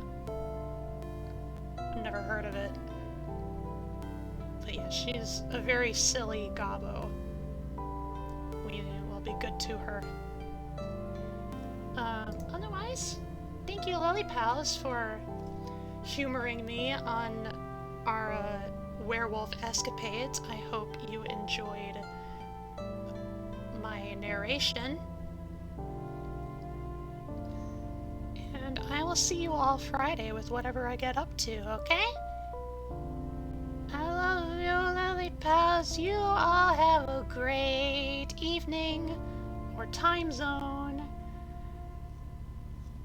S1: I've never heard of it. But yeah, she's a very silly gobbo. We will be good to her. Otherwise, thank you, Lily Pals, for humoring me on our werewolf escapades. I hope you enjoyed my narration. And I will see you all Friday with whatever I get up to, okay? I love you, Lily Pals. You all have a great evening or time zone.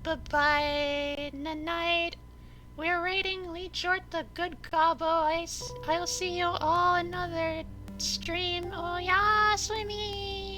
S1: Bye-bye, night. We're raiding Lee Short the Good Gobbo. I'll see you all another stream. Oh yeah, swimmy!